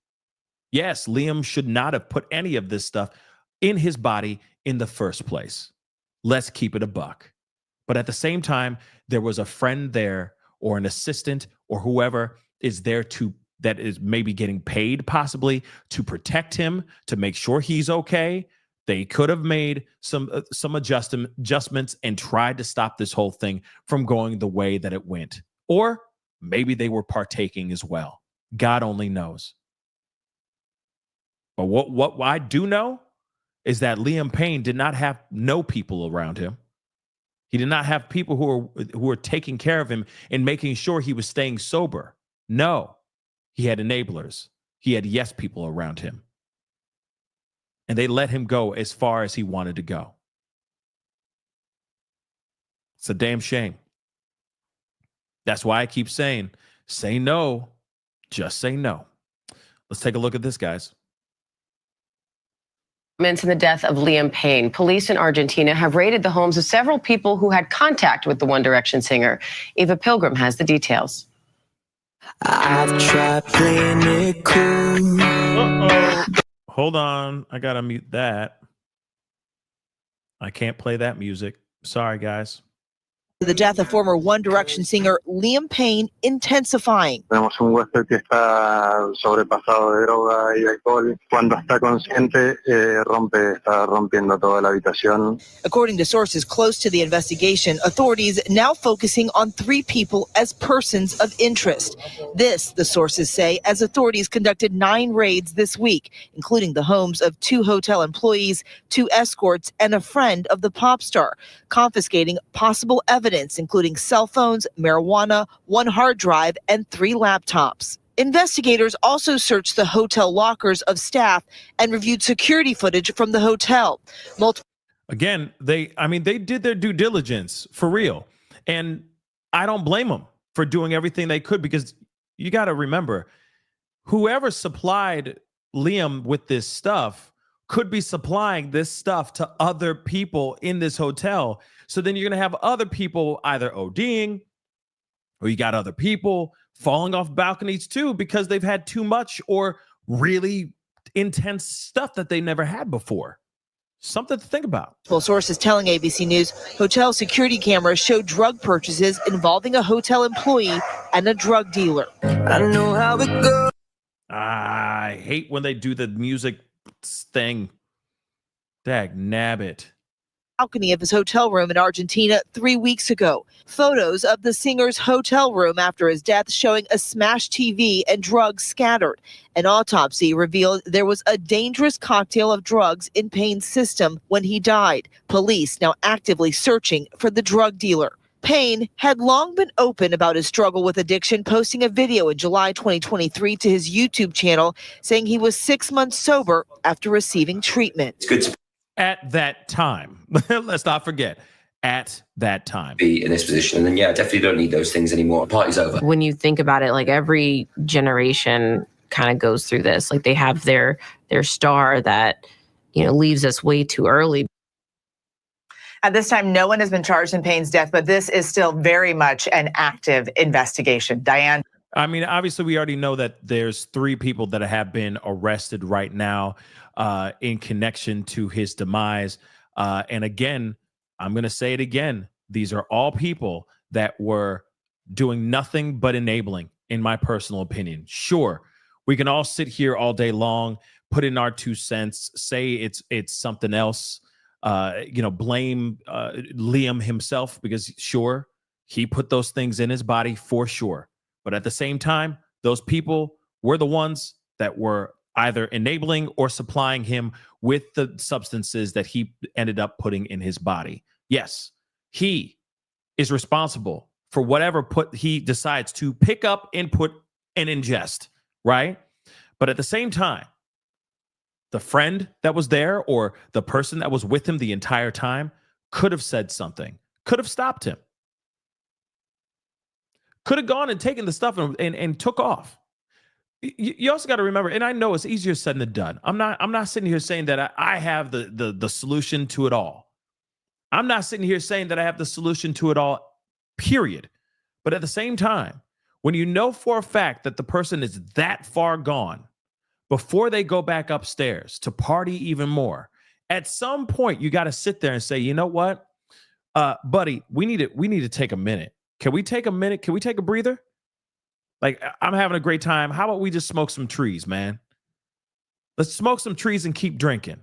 Yes, Liam should not have put any of this stuff in his body in the first place. Let's keep it a buck. But at the same time, there was a friend there or an assistant or whoever is there that is maybe getting paid possibly to protect him, to make sure he's okay. They could have made some adjustments and tried to stop this whole thing from going the way that it went. Or maybe they were partaking as well. God only knows. But what I do know is that Liam Payne did not have no people around him. He did not have people who were taking care of him and making sure he was staying sober. No, he had enablers. He had yes people around him. And they let him go as far as he wanted to go. It's a damn shame. That's why I keep saying, say no, just say no. Let's take a look at this, guys. In the death of Liam Payne, police in Argentina have raided the homes of several people who had contact with the One Direction singer. Eva Pilgrim has the details. I've tried playing it cool. Hold on, I gotta mute that. I can't play that music. Sorry, guys. The death of former One Direction singer Liam Payne intensifying. Tenemos un huésped que está sobrepasado de droga y alcohol. Cuando está consciente, está rompiendo toda la habitación. According to sources close to the investigation, authorities now focusing on 3 people as persons of interest. This, the sources say, as authorities conducted 9 raids this week, including the homes of 2 hotel employees, 2 escorts, and a friend of the pop star, confiscating possible evidence, including cell phones, marijuana, 1 hard drive, and 3 laptops. Investigators also searched the hotel lockers of staff and reviewed security footage from the hotel. Again, they did their due diligence for real. And I don't blame them for doing everything they could, because you got to remember, whoever supplied Liam with this stuff could be supplying this stuff to other people in this hotel. So then you're going to have other people either ODing, or you got other people falling off balconies too, because they've had too much or really intense stuff that they never had before. Something to think about. Well, sources telling ABC News hotel security cameras showed drug purchases involving a hotel employee and a drug dealer. I know how it goes. I hate when they do the music thing. Dag nabbit. Balcony of his hotel room in Argentina 3 weeks ago. Photos of the singer's hotel room after his death showing a smashed TV and drugs scattered. An autopsy revealed there was a dangerous cocktail of drugs in Payne's system when he died. Police now actively searching for the drug dealer. Payne had long been open about his struggle with addiction, posting a video in July 2023 to his YouTube channel saying he was 6 months sober after receiving treatment. It's good to At that time, let's not forget, at that time. be in this position. And then, yeah, I definitely don't need those things anymore. Party's over. When you think about it, like every generation kind of goes through this. Like they have their star that, leaves us way too early. At this time, no one has been charged in Payne's death, but this is still very much an active investigation. Diane. I mean, obviously, we already know that there's 3 people that have been arrested right now in connection to his demise. And again, I'm going to say it again. These are all people that were doing nothing but enabling, in my personal opinion. Sure, we can all sit here all day long, put in our 2 cents, say it's something else. Blame Liam himself because sure, he put those things in his body for sure. But at the same time, those people were the ones that were either enabling or supplying him with the substances that he ended up putting in his body. Yes, he is responsible for whatever he decides to pick up, input, and ingest, right? But at the same time, the friend that was there or the person that was with him the entire time could have said something, could have stopped him, could have gone and taken the stuff and took off. You also got to remember, and I know it's easier said than done. I'm not sitting here saying that I have the solution to it all. I'm not sitting here saying that I have the solution to it all, period. But at the same time, when you know for a fact that the person is that far gone, before they go back upstairs to party even more, at some point you got to sit there and say, you know what, buddy, we need to take a minute. Can we take a minute? Can we take a breather? Like, I'm having a great time. How about we just smoke some trees, man? Let's smoke some trees and keep drinking.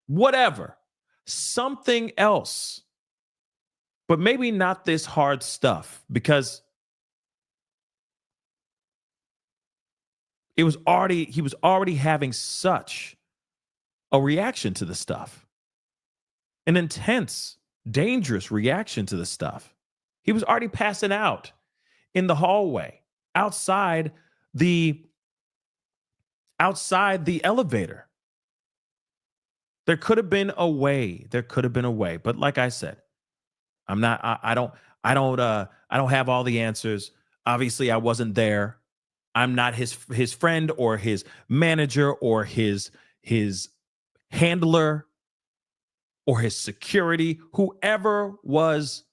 Whatever. Something else. But maybe not this hard stuff, because he was already having such a reaction to the stuff. An intense, dangerous reaction to the stuff. He was already passing out in the hallway, outside the elevator. There could have been a way. But like I said, I don't have all the answers. Obviously, I wasn't there. I'm not his friend or his manager or his handler or his security, whoever was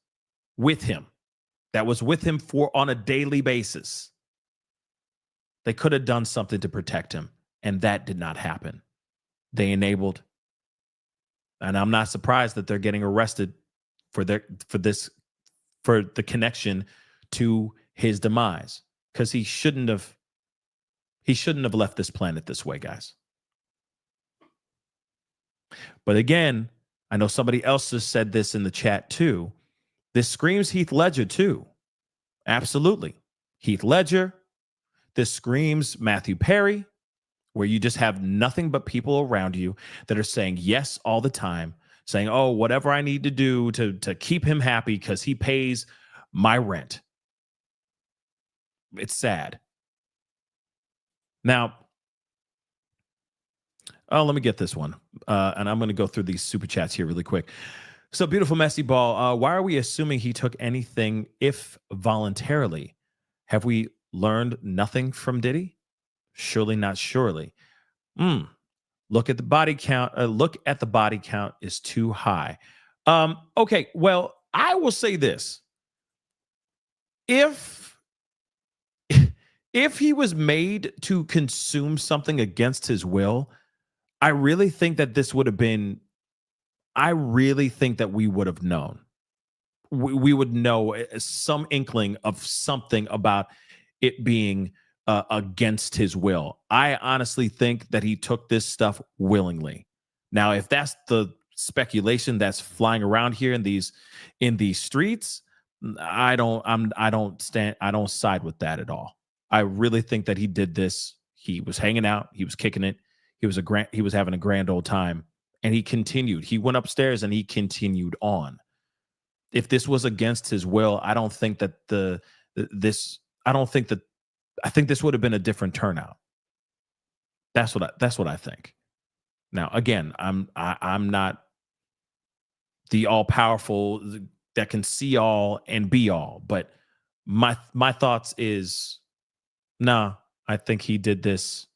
with him, that was with him on a daily basis. They could have done something to protect him, and that did not happen. They enabled, and I'm not surprised that they're getting arrested for the connection to his demise, because he shouldn't have left this planet this way, guys. But again, I know somebody else has said this in the chat too. This screams Heath Ledger too. Absolutely. Heath Ledger. This screams Matthew Perry, where you just have nothing but people around you that are saying yes all the time, saying, oh, whatever I need to do to keep him happy because he pays my rent. It's sad. Now, let me get this one. And I'm going to go through these super chats here really quick. So, Beautiful Messy Ball, why are we assuming he took anything if voluntarily? Have we learned nothing from Diddy? Surely not surely. Look at the body count. Look at the body count is too high. Okay, well, I will say this. If he was made to consume something against his will, I really think that we would have known. We would know some inkling of something about it being against his will. I honestly think that he took this stuff willingly. Now, if that's the speculation that's flying around here in these streets, I don't side with that at all. I really think that he did this. He was hanging out. He was kicking it. He was having a grand old time, and he continued. He went upstairs and he continued on. If this was against his will, I think this would have been a different turnout. That's what I think. Now, again, I'm not the all powerful that can see all and be all, but my thoughts is, nah, I think he did this.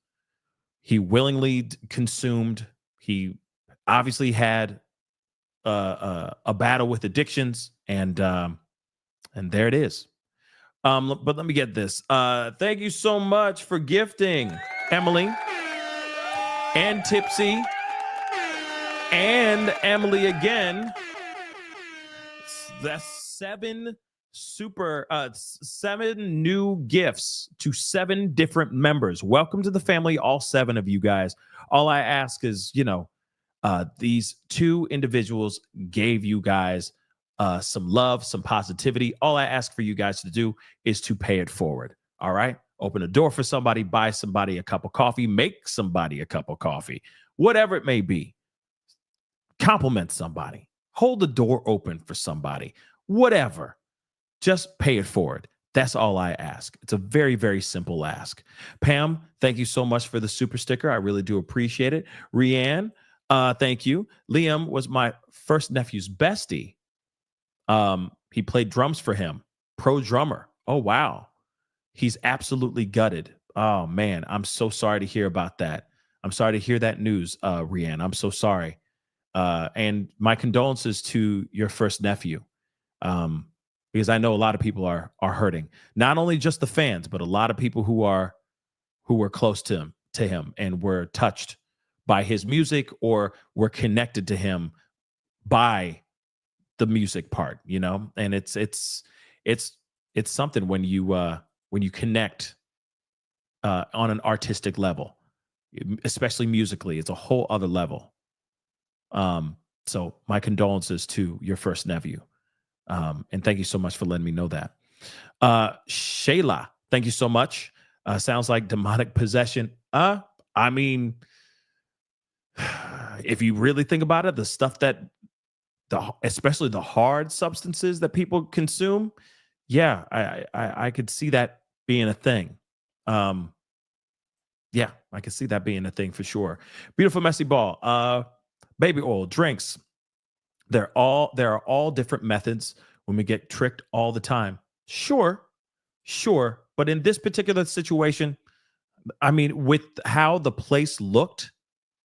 He willingly consumed. He obviously had a battle with addictions, and there it is. But let me get this. Thank you so much for gifting, Emily and Tipsy and Emily again. That's 7 new gifts to 7 different members. Welcome to the family, all 7 of you guys. All I ask is, these 2 individuals gave you guys some love, some positivity. All I ask for you guys to do is to pay it forward. All right. Open a door for somebody, buy somebody a cup of coffee, make somebody a cup of coffee, whatever it may be. Compliment somebody, hold the door open for somebody, whatever. Just pay it forward. That's all I ask. It's a very, very simple ask. Pam, thank you so much for the super sticker. I really do appreciate it. Rianne, thank you. Liam was my first nephew's bestie. He played drums for him. Pro drummer. Oh, wow. He's absolutely gutted. Oh, man. I'm so sorry to hear about that. I'm sorry to hear that news, Rianne. I'm so sorry. And my condolences to your first nephew. Because I know a lot of people are hurting. Not only just the fans, but a lot of people who were close to him and were touched by his music or were connected to him by the music part, and it's something when you connect on an artistic level, especially musically. It's a whole other level. So my condolences to your first nephew. And thank you so much for letting me know that. Shayla, thank you so much. Sounds like demonic possession. I mean, if you really think about it, the stuff that especially the hard substances that people consume, yeah, I could see that being a thing. Yeah, I could see that being a thing for sure. Beautiful messy ball. Baby oil, drinks. There are all different methods when we get tricked all the time. Sure. But in this particular situation, I mean, with how the place looked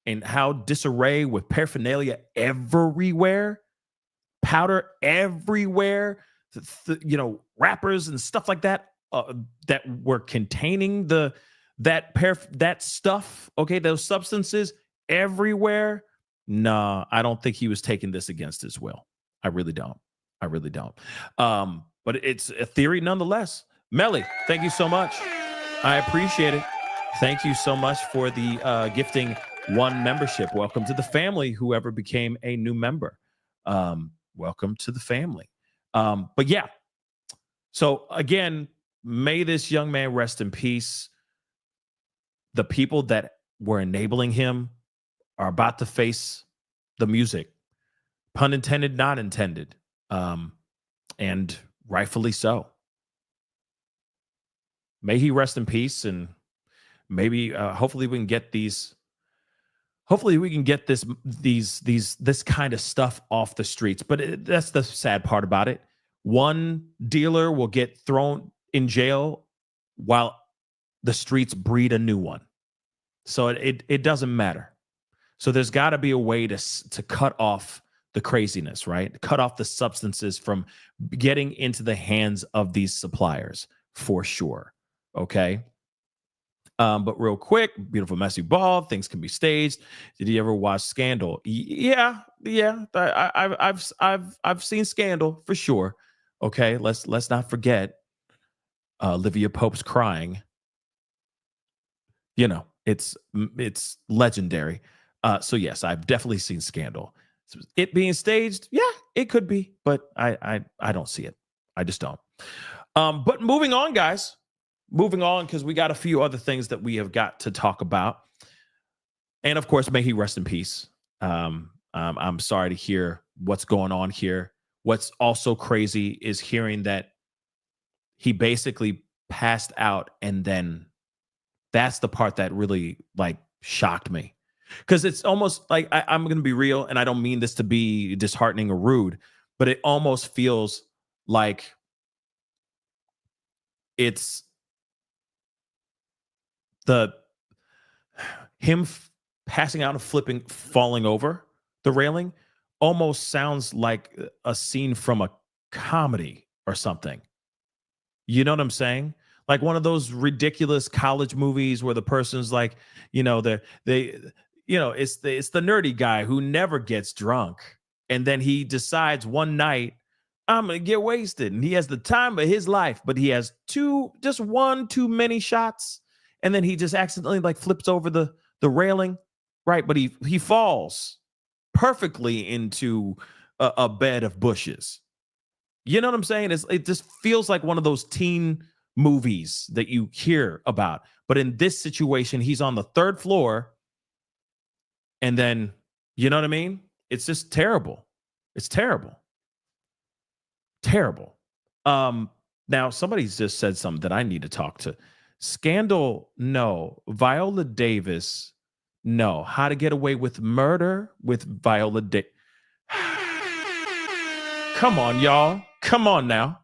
and how disarray with paraphernalia everywhere, powder everywhere, wrappers and stuff like that, that were containing that stuff. Okay, those substances everywhere. Nah, I don't think he was taking this against his will. I really don't. But it's a theory nonetheless. Melly, thank you so much. I appreciate it. Thank you so much for the gifting 1 membership. Welcome to the family, whoever became a new member. Welcome to the family. But yeah, so again, may this young man rest in peace. The people that were enabling him are about to face the music, pun intended, not intended, and rightfully so. May he rest in peace, and maybe, hopefully, we can get these. Hopefully, we can get this kind of stuff off the streets. But that's the sad part about it. One dealer will get thrown in jail while the streets breed a new one. So it doesn't matter. So there's got to be a way to cut off the craziness, right? Cut off the substances from getting into the hands of these suppliers for sure. Okay. But real quick, beautiful messy ball. Things can be staged. Did you ever watch Scandal? Yeah. I've seen Scandal for sure. Okay. Let's not forget Olivia Pope's crying. It's legendary. So yes, I've definitely seen Scandal. It being staged, yeah, it could be, but I don't see it. I just don't. But moving on, guys. Moving on, because we got a few other things that we have got to talk about. And of course, may he rest in peace. I'm sorry to hear what's going on here. What's also crazy is hearing that he basically passed out, and then that's the part that really shocked me. Because it's almost like, I'm going to be real, and I don't mean this to be disheartening or rude, but it almost feels like it's him passing out and falling over the railing almost sounds like a scene from a comedy or something. You know what I'm saying? Like one of those ridiculous college movies where the person's like, it's the nerdy guy who never gets drunk. And then he decides one night, I'm going to get wasted. And he has the time of his life, but he has just one too many shots. And then he just accidentally like flips over the railing. Right. But he falls perfectly into a bed of bushes. You know what I'm saying? It just feels like one of those teen movies that you hear about. But in this situation, he's on the 3rd floor. And then, you know what I mean? It's just terrible. It's terrible. Terrible. Now, somebody's just said something that I need to talk to. Scandal, no. Viola Davis, no. How to Get Away with Murder with Viola Davis. Come on, y'all. Come on now.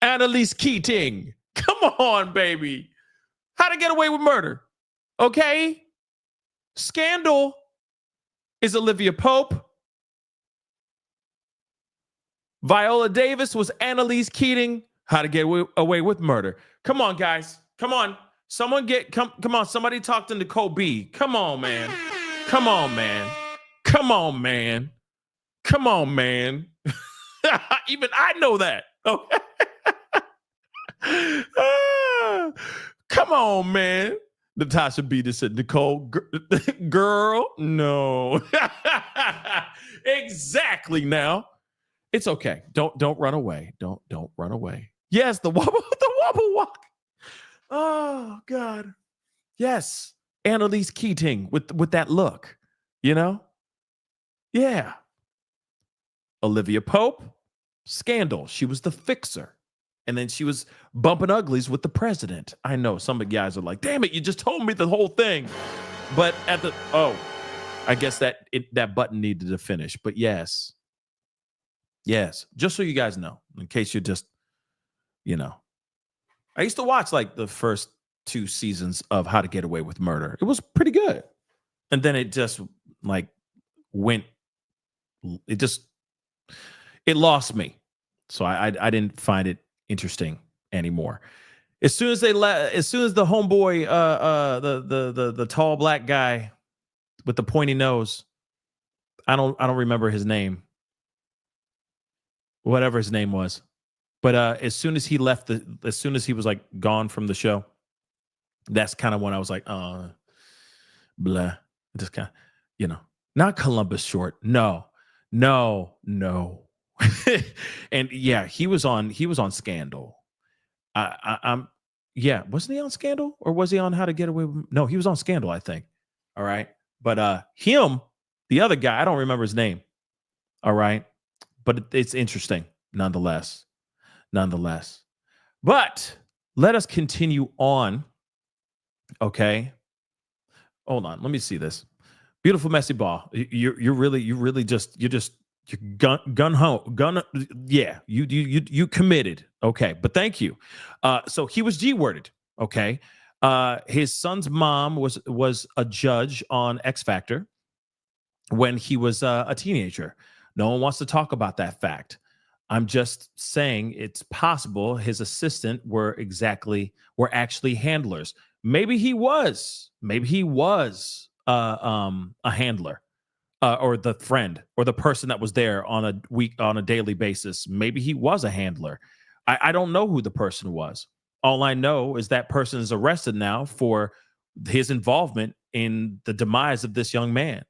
Annalise Keating. Come on, baby. How to Get Away with Murder. Okay? Scandal is Olivia Pope. Viola Davis was Annalise Keating. How to Get Away with Murder. Come on, guys. Come on. Come on. Somebody talk to Nicole B. Come on, man. Come on, man. Come on, man. Come on, man. Even I know that. Okay. Come on, man. Natasha B just said, Nicole, girl, no. Exactly. Now it's okay. Don't run away. Don't run away. Yes, the wobble walk. Oh God. Yes, Annalise Keating with that look. Yeah. Olivia Pope, Scandal. She was the fixer. And then she was bumping uglies with the president. I know some of the guys are like, damn it, you just told me the whole thing. But I guess that button needed to finish. But yes, just so you guys know, in case you're just, I used to watch like the first 2 seasons of How to Get Away with Murder. It was pretty good. And then it just like it lost me. So I didn't find it interesting anymore. As soon as the homeboy, the tall black guy with the pointy nose, I don't remember his name, whatever his name was, but as soon as he was like gone from the show, that's kind of when I was like, blah, just kind of, not Columbus Short, no. And yeah, he was on Scandal. Wasn't he on Scandal or was he on How to Get Away with? No, he was on Scandal, I think. All right. But him, the other guy, I don't remember his name. All right. But it's interesting nonetheless. But let us continue on. Okay. Hold on. Let me see this. Beautiful messy ball. You're gun ho. Yeah, you committed. Okay, but thank you. So he was G-worded. Okay, his son's mom was a judge on X Factor when he was a teenager. No one wants to talk about that fact. I'm just saying it's possible his assistant were actually handlers. Maybe he was a handler. Or the friend or the person that was there on a daily basis. Maybe he was a handler. I don't know who the person was. All I know is that person is arrested now for his involvement in the demise of this young man.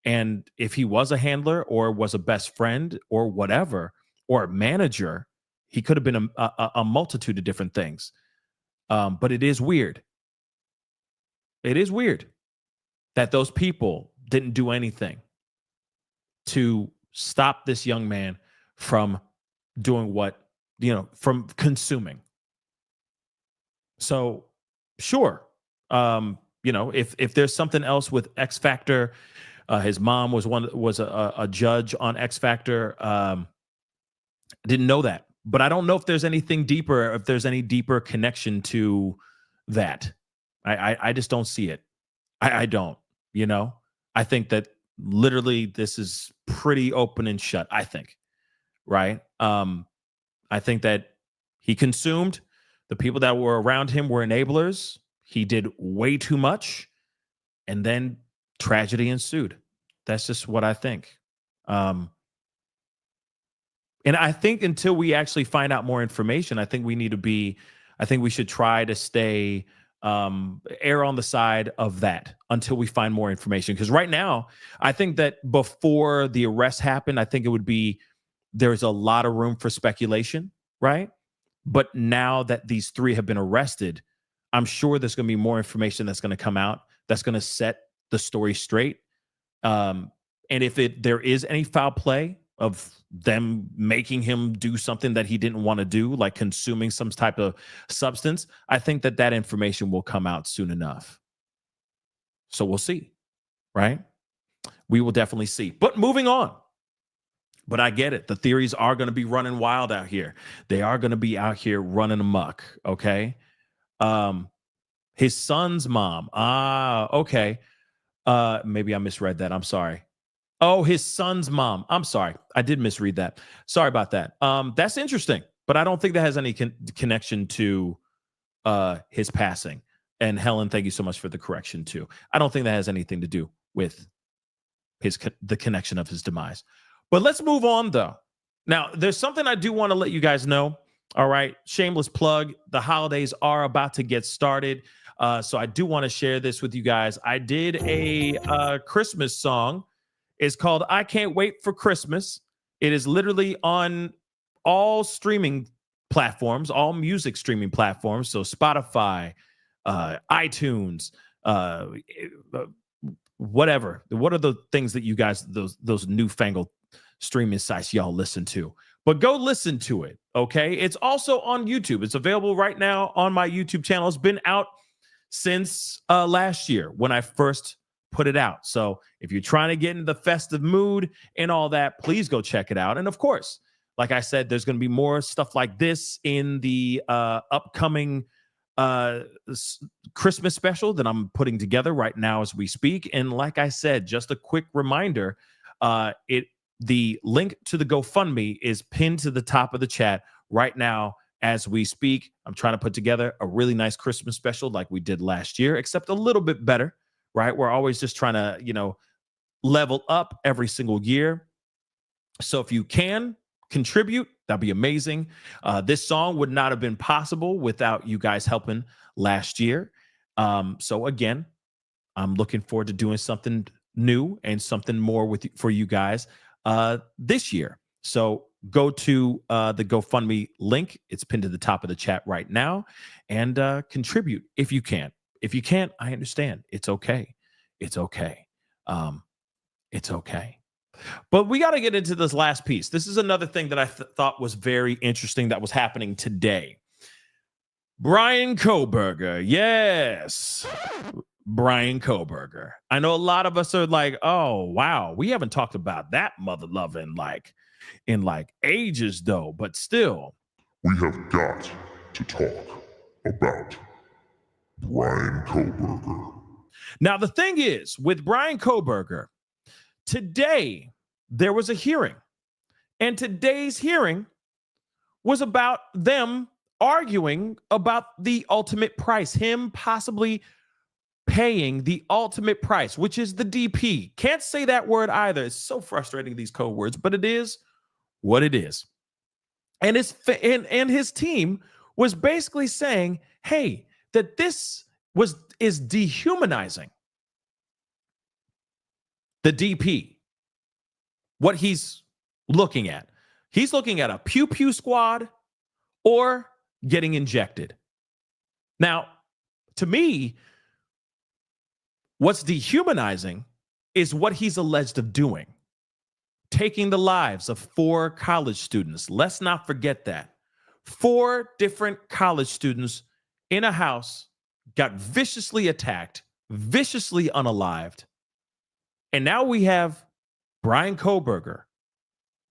And if he was a handler or was a best friend or whatever, or a manager, he could have been a multitude of different things. But it is weird. It is weird that those people didn't do anything to stop this young man from doing from consuming. So sure. If there's something else with X Factor, his mom was a judge on X Factor. Didn't know that, but I don't know if there's anything deeper, if there's any deeper connection to that. I just don't see it. I don't, you know. I think that literally this is pretty open and shut, I think. Right? I think that he consumed. The people that were around him were enablers. He did way too much. And then tragedy ensued. That's just what I think. And I think until we actually find out more information, I think we should try to stay err on the side of that until we find more information. Because right now, I think that before the arrest happened, I think there's a lot of room for speculation, right? But now that these three have been arrested, I'm sure there's going to be more information that's going to come out that's going to set the story straight. And if there is any foul play of them making him do something that he didn't want to do, like consuming some type of substance, I think that information will come out soon enough. So we'll see, right? We will definitely see. But moving on. But I get it. The theories are going to be running wild out here. They are going to be out here running amok, okay? His son's mom. Okay. Maybe I misread that. I'm sorry. Oh, his son's mom. I'm sorry. I did misread that. Sorry about that. That's interesting, but I don't think that has any connection to his passing. And Helen, thank you so much for the correction too. I don't think that has anything to do with the connection of his demise. But let's move on though. Now, there's something I do want to let you guys know. All right. Shameless plug. The holidays are about to get started. So I do want to share this with you guys. I did a Christmas song. It's called I Can't Wait for Christmas. It is literally on all streaming platforms, all music streaming platforms. So Spotify, iTunes, whatever. What are the things that you guys, those newfangled streaming sites y'all listen to? But go listen to it, okay? It's also on YouTube. It's available right now on my YouTube channel. It's been out since last year when I first put it out. So if you're trying to get in the festive mood and all that, please go check it out. And of course, like I said, there's going to be more stuff like this in the upcoming Christmas special that I'm putting together right now as we speak. And like I said, just a quick reminder, the link to the GoFundMe is pinned to the top of the chat right now as we speak. I'm trying to put together a really nice Christmas special like we did last year, except a little bit better, right? We're always just trying to, level up every single year. So if you can contribute, that'd be amazing. This song would not have been possible without you guys helping last year. So again, I'm looking forward to doing something new and something more for you guys this year. So go to the GoFundMe link. It's pinned to the top of the chat right now, and contribute if you can. If you can't, I understand. It's okay. It's okay. It's okay. But we got to get into this last piece. This is another thing that I thought was very interesting that was happening today. Brian Kohberger. Yes. Brian Kohberger. I know a lot of us are like, oh, wow, we haven't talked about that mother loving in ages though, but still. We have got to talk about Brian Kohberger. Now, the thing is, with Brian Kohberger, today there was a hearing, and today's hearing was about them arguing about the ultimate price, him possibly paying the ultimate price, which is the DP. Can't say that word either. It's so frustrating, these code words, but it is what it is. And his team was basically saying, hey, that this is dehumanizing the DP. What he's looking at. He's looking at a pew-pew squad or getting injected. Now, to me, what's dehumanizing is what he's alleged of doing. Taking the lives of 4 college students. Let's not forget that. 4 different college students in a house got viciously attacked, viciously unalived. And now we have Brian Kohberger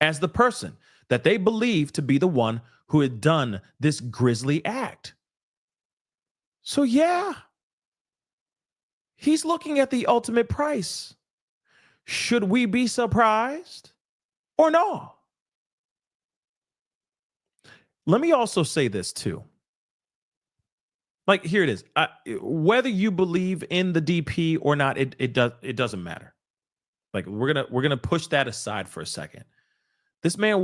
as the person that they believe to be the one who had done this grisly act. So yeah, He's looking at the ultimate price. Should we be surprised or no? Let me also say this too. Like, here it is. Whether you believe in the DP or not, it doesn't matter. Like, we're gonna push that aside for a second. This man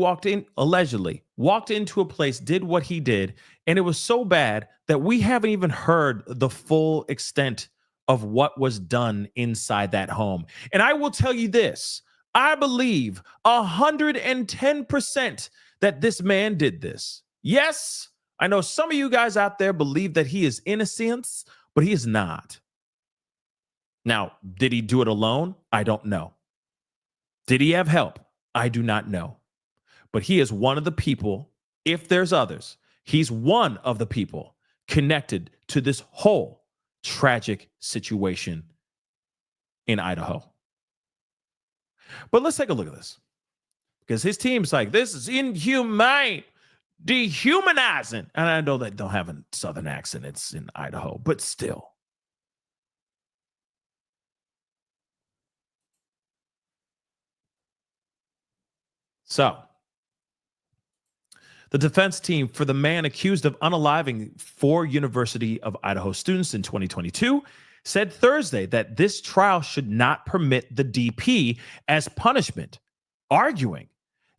allegedly walked into a place, did what he did, and it was so bad that we haven't even heard the full extent of what was done inside that home. And I will tell you this, I believe 110% that this man did this. Yes, I know some of you guys out there believe that he is innocent, but he is not. Now, did he do it alone? I don't know. Did he have help? I do not know. But he is one of the people, if there's others, he's one of the people connected to this whole tragic situation in Idaho. But let's take a look at this. Because his team's like, this is inhumane, dehumanizing. And I know they don't have a southern accent. It's in Idaho, but still. So, the defense team for the man accused of unaliving 4 University of Idaho students in 2022 said Thursday that this trial should not permit the DP as punishment, arguing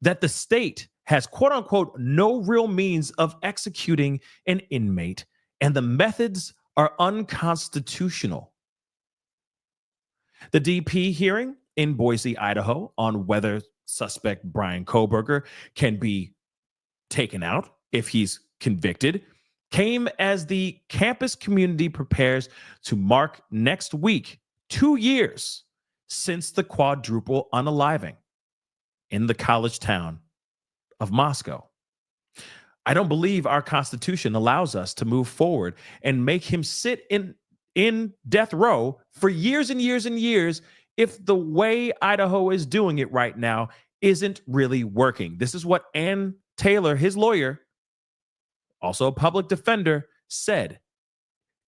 that the state has, quote unquote, no real means of executing an inmate and the methods are unconstitutional. The DP hearing in Boise, Idaho, on whether suspect Brian Kohberger can be taken out if he's convicted came as the campus community prepares to mark next week 2 years since the quadruple unaliving in the college town of Moscow. I don't believe our Constitution allows us to move forward and make him sit in death row for years and years and years if the way Idaho is doing it right now isn't really working. This is what Ann Taylor, his lawyer, also a public defender, said.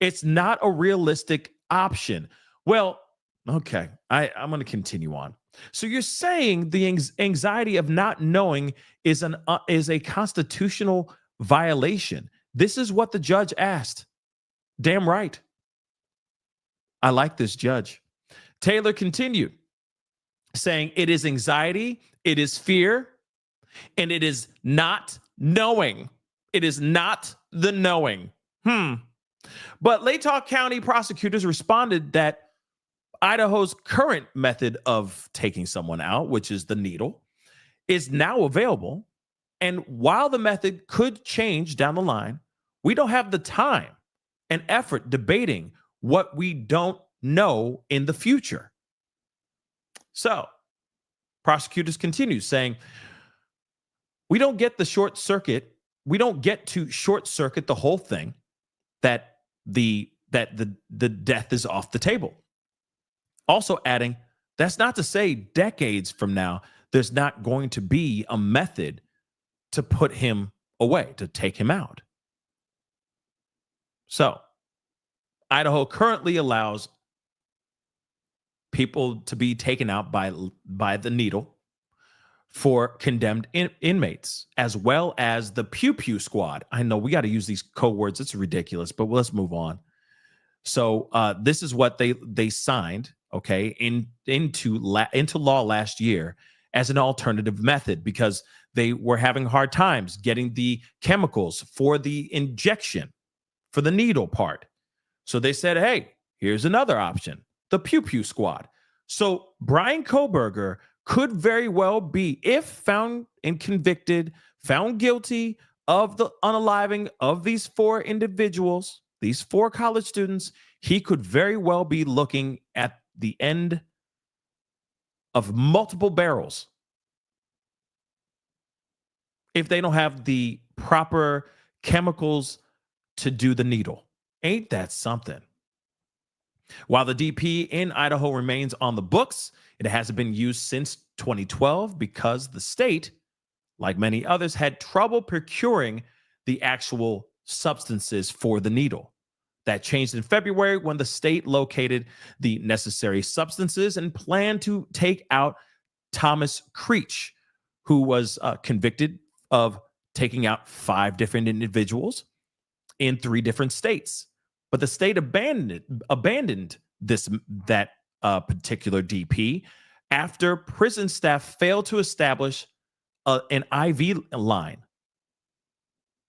It's not a realistic option. Well, okay, I'm going to continue on. So you're saying the anxiety of not knowing is a constitutional violation. This is what the judge asked. Damn right. I like this judge. Taylor continued, saying it is anxiety, it is fear, and it is not knowing. It is not the knowing. But Latah County prosecutors responded that Idaho's current method of taking someone out, which is the needle, is now available. And while the method could change down the line, we don't have the time and effort debating what we don't know in the future. So, prosecutors continue saying, we don't get to short circuit the whole thing that the death is off the table. Also adding, that's not to say decades from now, there's not going to be a method to put him away, to take him out. So, Idaho currently allows people to be taken out by the needle for condemned inmates, as well as the Pew Pew Squad. I know we got to use these code words. It's ridiculous, but let's move on. So this is what they signed, okay, into law last year as an alternative method because they were having hard times getting the chemicals for the injection, for the needle part. So they said, hey, here's another option, the Pew Pew Squad. So Brian Kohberger could very well be, if found and convicted, found guilty of the unaliving of these 4 individuals, these 4 college students, he could very well be looking at the end of multiple barrels if they don't have the proper chemicals to do the needle. Ain't that something? While the DP in Idaho remains on the books, it hasn't been used since 2012 because the state, like many others, had trouble procuring the actual substances for the needle. That changed in February when the state located the necessary substances and planned to take out Thomas Creech, who was convicted of taking out 5 different individuals in 3 different states. But the state abandoned that particular DP after prison staff failed to establish an IV line,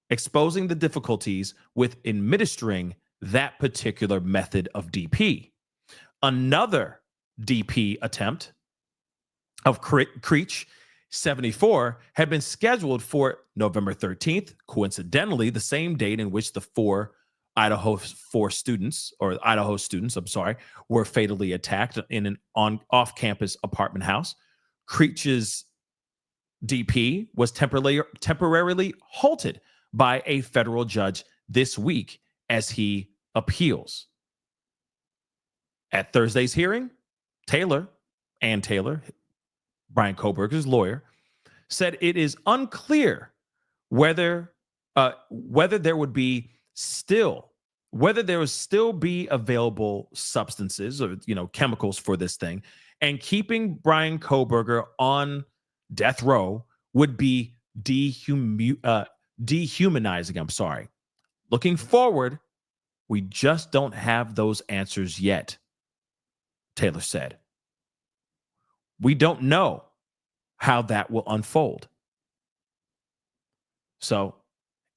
exposing the difficulties with administering that particular method of DP. Another DP attempt of Creech, 74, had been scheduled for November 13th, coincidentally, the same date in which the Idaho students, were fatally attacked in an off-campus apartment house. Creech's DP was temporarily halted by a federal judge this week as he appeals. At Thursday's hearing, Taylor, Brian Kohberger's lawyer, said it is unclear whether there would still be available substances or chemicals for this thing, and keeping Brian Kohberger on death row would be dehumanizing. Looking forward, we just don't have those answers yet, Taylor said. We don't know how that will unfold. So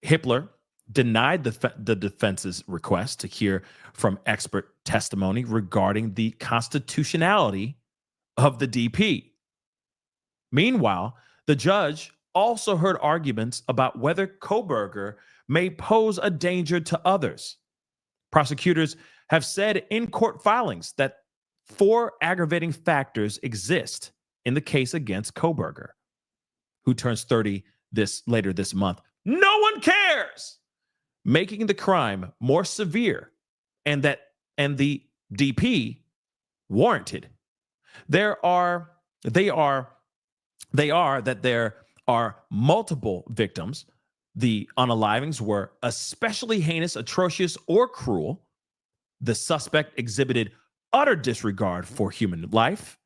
Hippler denied the defense's request to hear from expert testimony regarding the constitutionality of the DP. Meanwhile, the judge also heard arguments about whether Kohberger may pose a danger to others. Prosecutors have said in court filings that 4 aggravating factors exist in the case against Kohberger, who turns 30 later this month. No one cares, making the crime more severe and the DP warranted. There are multiple victims. The unalivings were especially heinous, atrocious, or cruel. The suspect exhibited utter disregard for human life,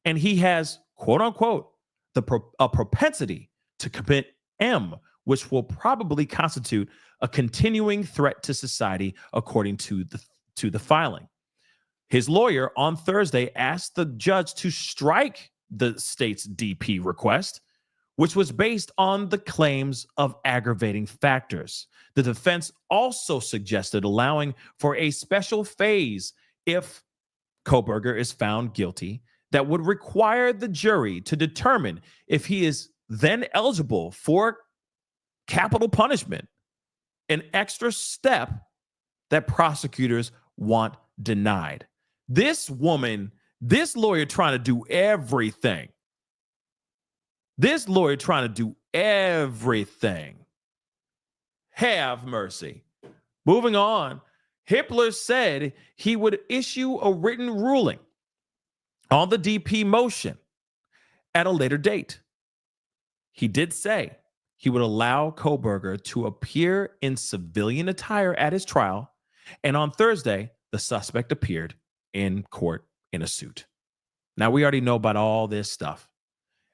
and he has, quote unquote, a propensity to commit M, which will probably constitute a continuing threat to society, according to the filing. His lawyer on Thursday asked the judge to strike the state's DP request, which was based on the claims of aggravating factors. The defense also suggested allowing for a special phase if Kohberger is found guilty that would require the jury to determine if he is then eligible for capital punishment, an extra step that prosecutors want denied. This lawyer trying to do everything. Have mercy. Moving on, Hippler said he would issue a written ruling on the DP motion at a later date. He did say he would allow Kohberger to appear in civilian attire at his trial, and on Thursday, the suspect appeared in court in a suit. Now, we already know about all this stuff.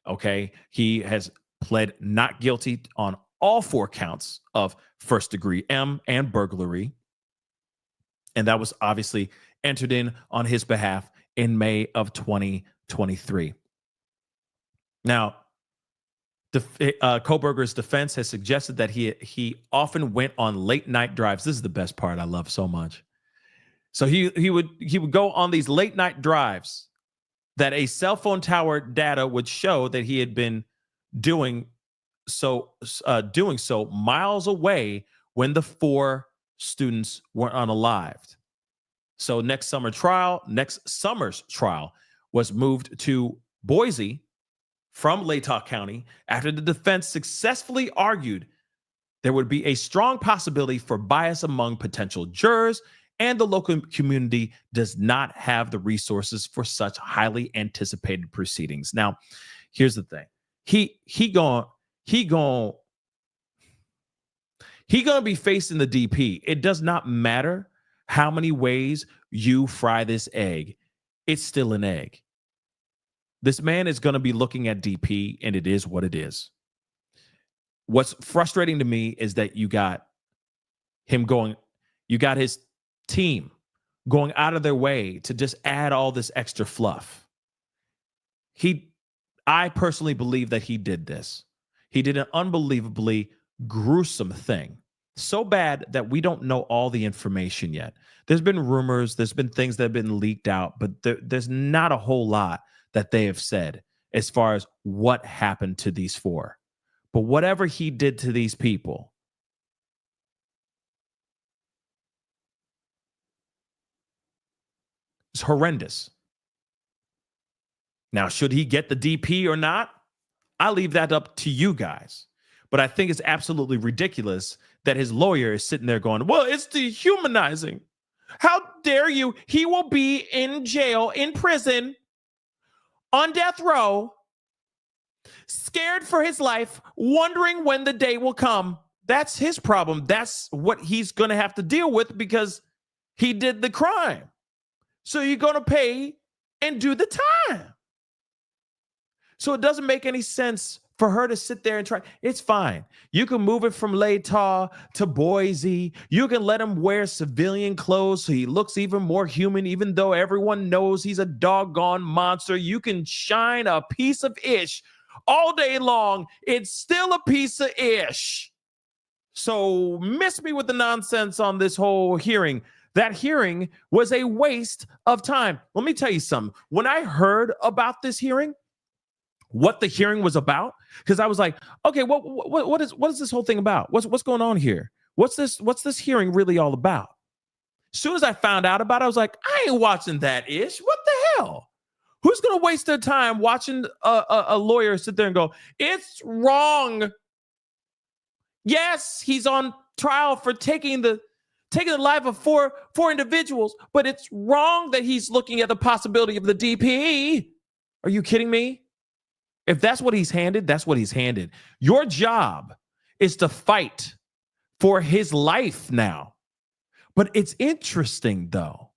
Okay, he has pled not guilty on all 4 counts of first-degree M and burglary, and that was obviously entered in on his behalf in May of 2023. Now, Kohberger's defense has suggested that he often went on late-night drives. This is the best part I love so much. So he would go on these late-night drives that a cell phone tower data would show that he had been doing so miles away when the 4 students were unalived. So next summer's trial was moved to Boise from Latah County after the defense successfully argued there would be a strong possibility for bias among potential jurors, and the local community does not have the resources for such highly anticipated proceedings. Now, here's the thing. He gonna be facing the DP. It does not matter how many ways you fry this egg, it's still an egg. This man is going to be looking at DP, and it is what it is. What's frustrating to me is that you got his team going out of their way to just add all this extra fluff. I personally believe that he did this. He did an unbelievably gruesome thing. So bad that we don't know all the information yet. There's been rumors, there's been things that have been leaked out, but there's not a whole lot that they have said as far as what happened to these four. But whatever he did to these people, is horrendous. Now, should he get the DP or not? I leave that up to you guys. But I think it's absolutely ridiculous that his lawyer is sitting there going, well, it's dehumanizing. How dare you? He will be in jail, in prison, on death row, scared for his life, wondering when the day will come. That's his problem. That's what he's going to have to deal with because he did the crime. So you're going to pay and do the time. So it doesn't make any sense for her to sit there and try. It's fine. You can move it from Latah to Boise. You can let him wear civilian clothes so he looks even more human, even though everyone knows he's a doggone monster. You can shine a piece of ish all day long. It's still a piece of ish. So miss me with the nonsense on this whole hearing. That hearing was a waste of time. Let me tell you something. When I heard about this hearing, what the hearing was about, because I was like, okay, what is this whole thing about? What's going on here? What's this hearing really all about? As soon as I found out about it, I was like, I ain't watching that ish. What the hell? Who's going to waste their time watching a lawyer sit there and go, it's wrong? Yes, he's on trial for taking the life of four individuals, but it's wrong that he's looking at the possibility of the DP. Are you kidding me? If that's what he's handed, that's what he's handed. Your job is to fight for his life now. But it's interesting, though.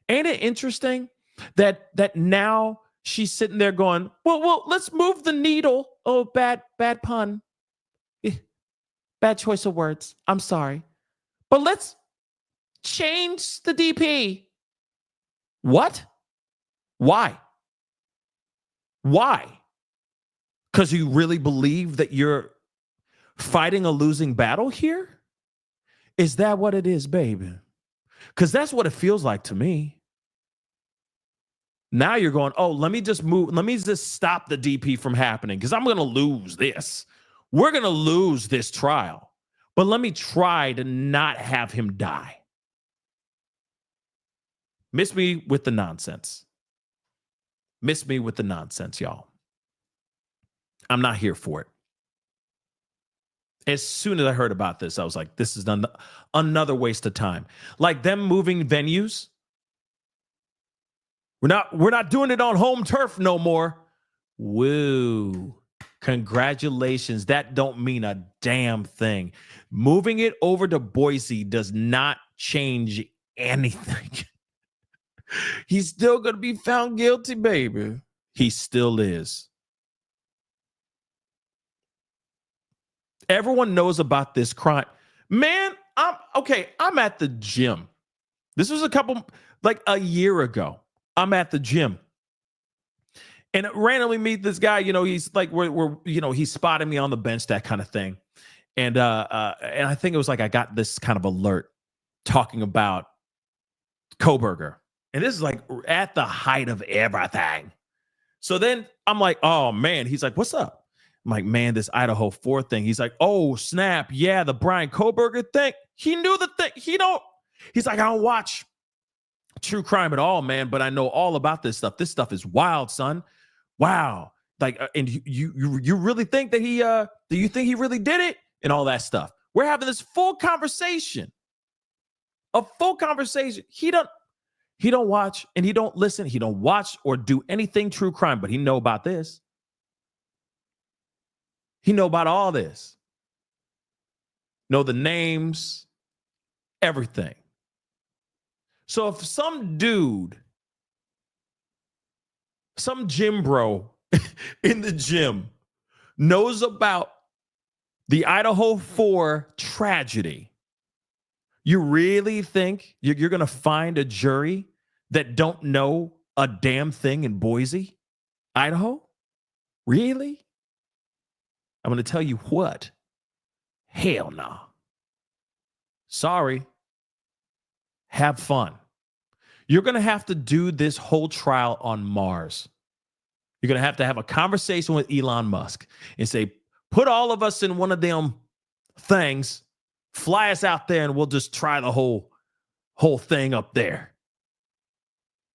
Ain't it interesting that now she's sitting there going, well, let's move the needle. Oh, bad pun. Bad choice of words. I'm sorry. But let's change the DP. What? Why? Because you really believe that you're fighting a losing battle here? Is that what it is, baby? Because that's what it feels like to me. Now you're going, oh, let me just stop the DP from happening because I'm going to lose this. We're going to lose this trial. But let me try to not have him die. Miss me with the nonsense. Miss me with the nonsense, y'all. I'm not here for it. As soon as I heard about this, I was like, this is another waste of time. Like them moving venues. We're not doing it on home turf no more. Woo. Congratulations. That don't mean a damn thing. Moving it over to Boise does not change anything. He's still going to be found guilty, baby. He still is. Everyone knows about this crime. Man, I'm at the gym. This was a year ago. I'm at the gym. And I randomly meet this guy, he's like, he's spotting me on the bench, that kind of thing. And I think it was like I got this kind of alert talking about Kohberger. And this is like at the height of everything. So then I'm like, oh man, he's like, what's up? I'm like, man, this Idaho 4 thing. He's like, oh, snap. Yeah, the Brian Kohberger thing. He knew the thing. He's like, I don't watch true crime at all, man, but I know all about this stuff. This stuff is wild, son. Wow. Like, and you really think that do you think he really did it? And all that stuff. We're having this full conversation. A full conversation. He don't watch and he don't listen. He don't watch or do anything true crime, but he know about this. He know about all this. Know the names, everything. So if some dude, some gym bro in the gym knows about the Idaho 4 tragedy, you really think you're going to find a jury that don't know a damn thing in Boise, Idaho? Really? I'm going to tell you what. Hell no. Sorry. Have fun. You're going to have to do this whole trial on Mars. You're going to have a conversation with Elon Musk and say, put all of us in one of them things, fly us out there, and we'll just try the whole thing up there.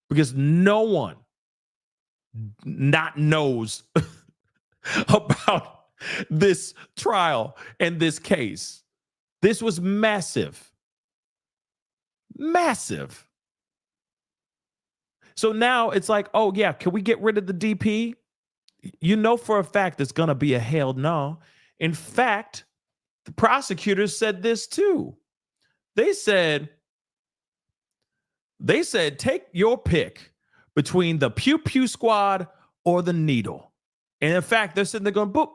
Because no one not knows about this trial and this case. This was massive. Massive. So now it's like, oh yeah, can we get rid of the DP? You know for a fact it's going to be a hell no. In fact, the prosecutors said this too. They said, take your pick between the Pew Pew Squad or the Needle. And in fact, they're sitting there going, boop.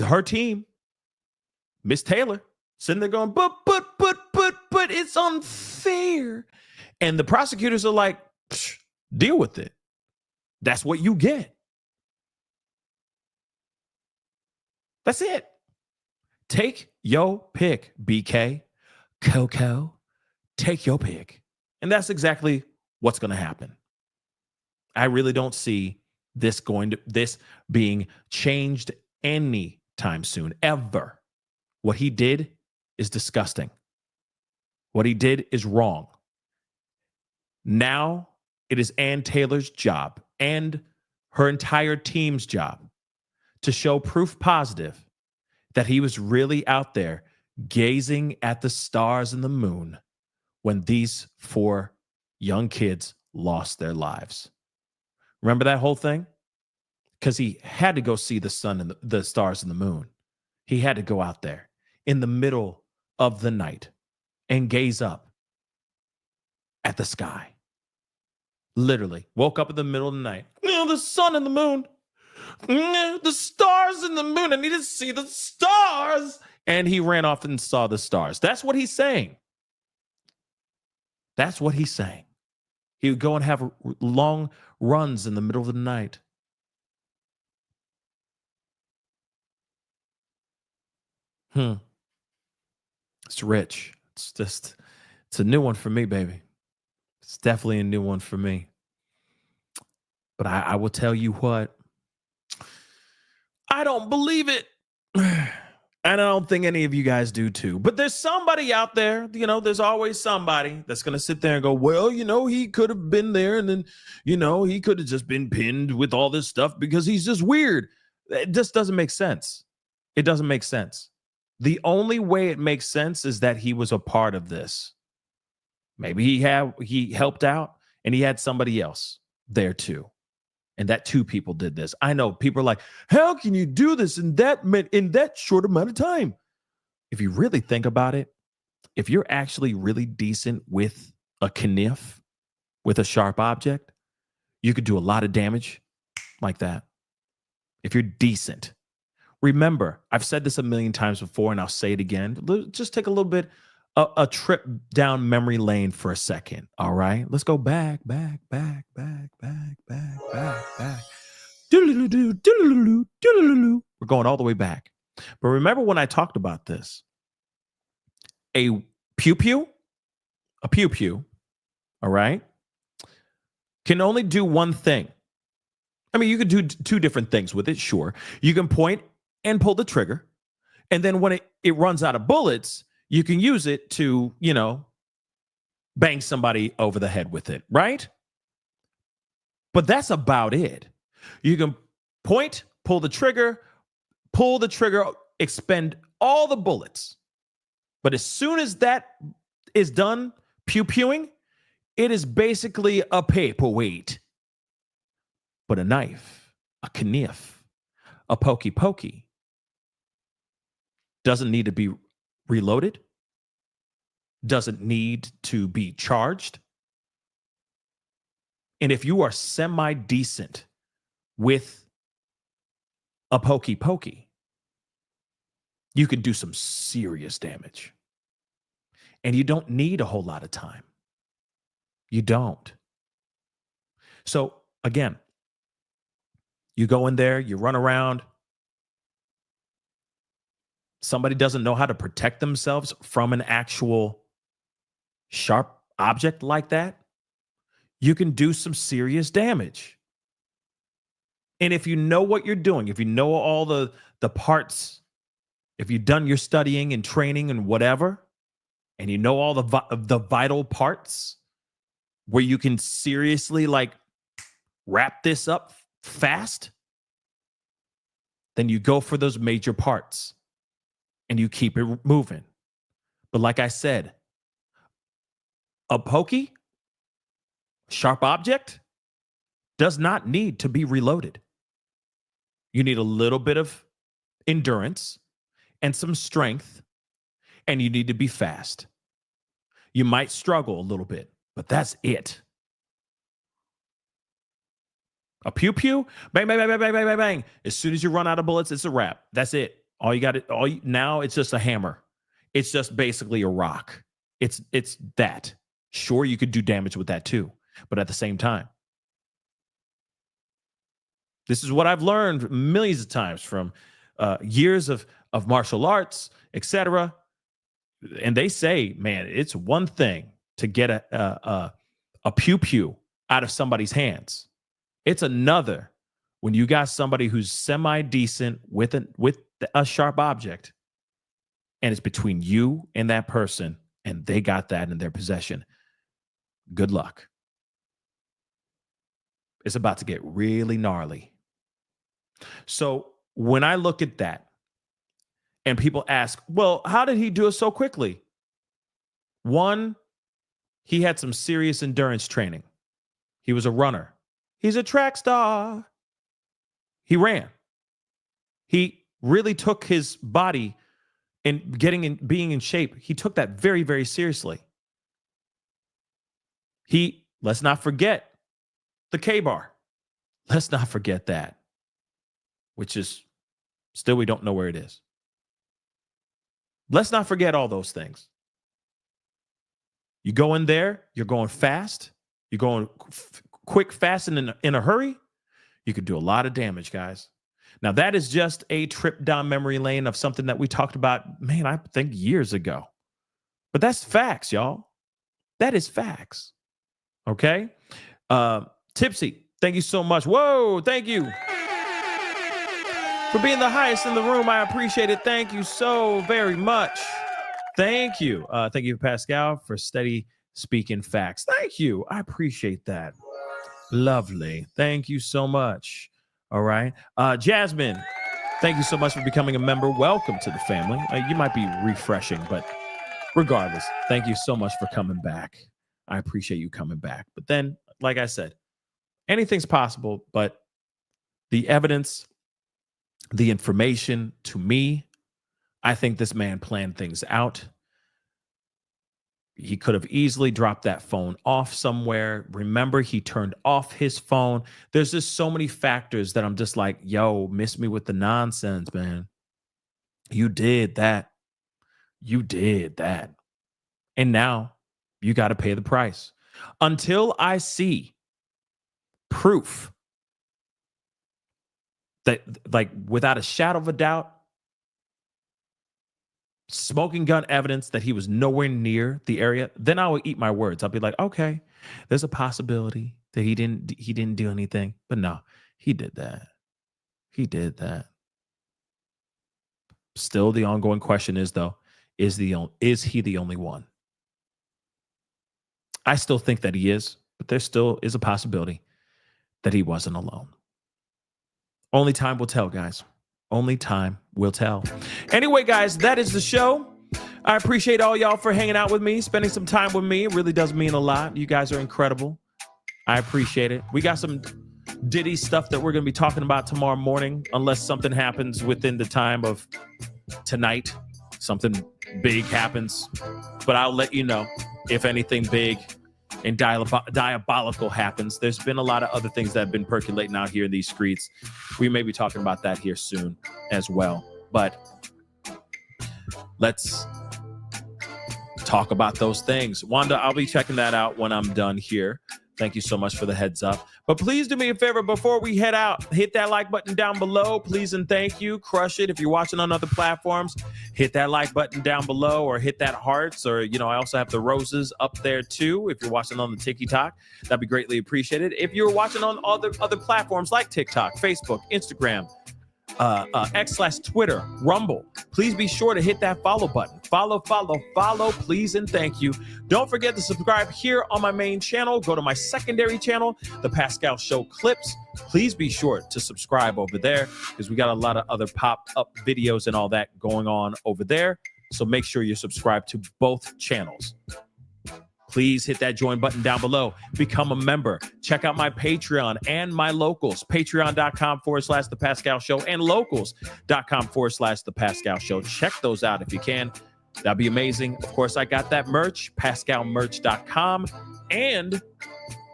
Her team, Miss Taylor, sitting there going, but it's unfair. And the prosecutors are like, deal with it. That's what you get. That's it. Take your pick, BK, Coco. Take your pick. And that's exactly what's going to happen. I really don't see this being changed anytime soon, ever. What he did is disgusting. What he did is wrong. Now it is Ann Taylor's job and her entire team's job to show proof positive that he was really out there gazing at the stars and the moon when these 4 young kids lost their lives. Remember that whole thing? Because he had to go see the sun and the stars and the moon. He had to go out there in the middle of the night and gaze up at the sky. Literally woke up in the middle of the night. The sun and the moon. The stars and the moon. I need to see the stars. And he ran off and saw the stars. That's what he's saying. That's what he's saying. He would go and have long runs in the middle of the night. It's rich. It's a new one for me, baby. It's definitely a new one for me. But I will tell you what. I don't believe it. And I don't think any of you guys do too. But there's somebody out there, there's always somebody that's going to sit there and go, well, he could have been there. And then, he could have just been pinned with all this stuff because he's just weird. It just doesn't make sense. It doesn't make sense. The only way it makes sense is that he was a part of this. Maybe he helped out and he had somebody else there too. And that 2 people did this. I know people are like, how can you do this in that short amount of time? If you really think about it, if you're actually really decent with a knife, with a sharp object, you could do a lot of damage like that. If you're decent. Remember, I've said this a million times before and I'll say it again. Just take a little bit, a trip down memory lane for a second. All right, let's go back. We're going all the way back. But remember when I talked about this? A pew-pew, all right, can only do one thing. I mean, you could do 2 different things with it, sure. You can point and pull the trigger. And then when it runs out of bullets, you can use it to, bang somebody over the head with it, right? But that's about it. You can point, pull the trigger, expend all the bullets. But as soon as that is done pew-pewing, it is basically a paperweight. But a knife, a kniff, a pokey doesn't need to be reloaded, doesn't need to be charged, And if you are semi-decent with a pokey, you can do some serious damage. And you don't need a whole lot of time. You don't. So again, you go in there, you run around. Somebody doesn't know how to protect themselves from an actual sharp object like that. You can do some serious damage. And if you know what you're doing, if you know all the parts, if you've done your studying and training and whatever, and you know all the vital parts where you can seriously like wrap this up fast, then you go for those major parts and you keep it moving. But like I said, a pokey, sharp object does not need to be reloaded. You need a little bit of endurance and some strength, and you need to be fast. You might struggle a little bit, but that's it. A pew-pew, bang, bang, bang, bang, bang, bang, bang, bang. As soon as you run out of bullets, it's a wrap. That's it. All you got to, now it's just a hammer. It's just basically a rock. It's that. Sure, you could do damage with that too, but at the same time, this is what I've learned millions of times from years of martial arts, etc. And they say, man, it's one thing to get a pew-pew out of somebody's hands. It's another when you got somebody who's semi-decent with a sharp object, and it's between you and that person, and they got that in their possession. Good luck. It's about to get really gnarly. So when I look at that and people ask, well, how did he do it so quickly? One, he had some serious endurance training. He was a runner. He's a track star. He ran. He really took his body and being in shape. He took that very, very seriously. Let's not forget the K-bar. Let's not forget that, which is still, we don't know where it is. Let's not forget all those things. You go in there, you're going fast. You're going quick, fast, and in a hurry. You could do a lot of damage, guys. Now, that is just a trip down memory lane of something that we talked about, man, I think years ago. But that's facts, y'all. That is facts. Okay? Tipsy, thank you so much. Whoa, thank you for being the highest in the room. I appreciate it. Thank you so very much. Thank you. Thank you, Pascal, for steady speaking facts. Thank you. I appreciate that. Lovely. Thank you so much. All right. Jasmine, thank you so much for becoming a member. Welcome to the family. You might be refreshing, but regardless, thank you so much for coming back. I appreciate you coming back. But then, like I said, anything's possible, but the evidence, the information, to me, I think this man planned things out. He could have easily dropped that phone off somewhere. Remember, he turned off his phone. There's just so many factors that I'm just like, yo, miss me with the nonsense, man. You did that. You did that. And now you got to pay the price. Until I see proof that, like, without a shadow of a doubt, smoking gun evidence that he was nowhere near the area, then I will eat my words. I'll be like, okay, there's a possibility that he didn't do anything. But no, he did that. He did that. Still, the ongoing question is, though, is he the only one? I still think that he is, but there still is a possibility that he wasn't alone. Only time will tell, guys. Only time will tell. Anyway, guys, that is the show. I appreciate all y'all for hanging out with me, spending some time with me. It really does mean a lot. You guys are incredible. I appreciate it. We got some Diddy stuff that we're going to be talking about tomorrow morning, unless something happens within the time of tonight. Something big happens. But I'll let you know if anything big and diabolical happens. There's been a lot of other things that have been percolating out here in these streets. We may be talking about that here soon as well. But let's talk about those things. Wanda, I'll be checking that out when I'm done here. Thank you so much for the heads up. But please do me a favor before we head out. Hit that like button down below, please and thank you. Crush it. If you're watching on other platforms, hit that like button down below or hit that hearts. Or, I also have the roses up there too. If you're watching on the TikTok, that'd be greatly appreciated. If you're watching on other platforms like TikTok, Facebook, Instagram, X/Twitter, Rumble, please be sure to hit that follow button. Follow, please and thank you. Don't forget to subscribe here on my main channel. Go to my secondary channel, The Pascal Show Clips. Please be sure to subscribe over there because we got a lot of other pop-up videos and all that going on over there. So make sure you're subscribed to both channels. Please hit that join button down below. Become a member. Check out my Patreon and my locals. Patreon.com/The Pascal Show and locals.com/The Pascal Show. Check those out if you can. That'd be amazing. Of course, I got that merch, PascalMerch.com. And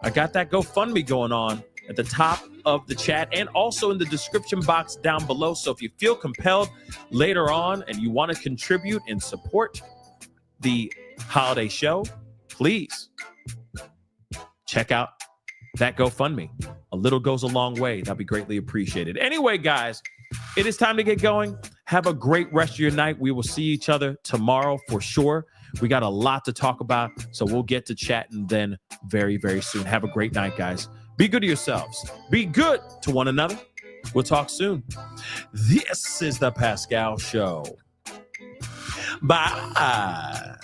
I got that GoFundMe going on at the top of the chat and also in the description box down below. So if you feel compelled later on and you want to contribute and support the holiday show, please check out that GoFundMe. A little goes a long way. That'd be greatly appreciated. Anyway, guys, it is time to get going. Have a great rest of your night. We will see each other tomorrow for sure. We got a lot to talk about, so we'll get to chatting then very, very soon. Have a great night, guys. Be good to yourselves. Be good to one another. We'll talk soon. This is The Pascal Show. Bye.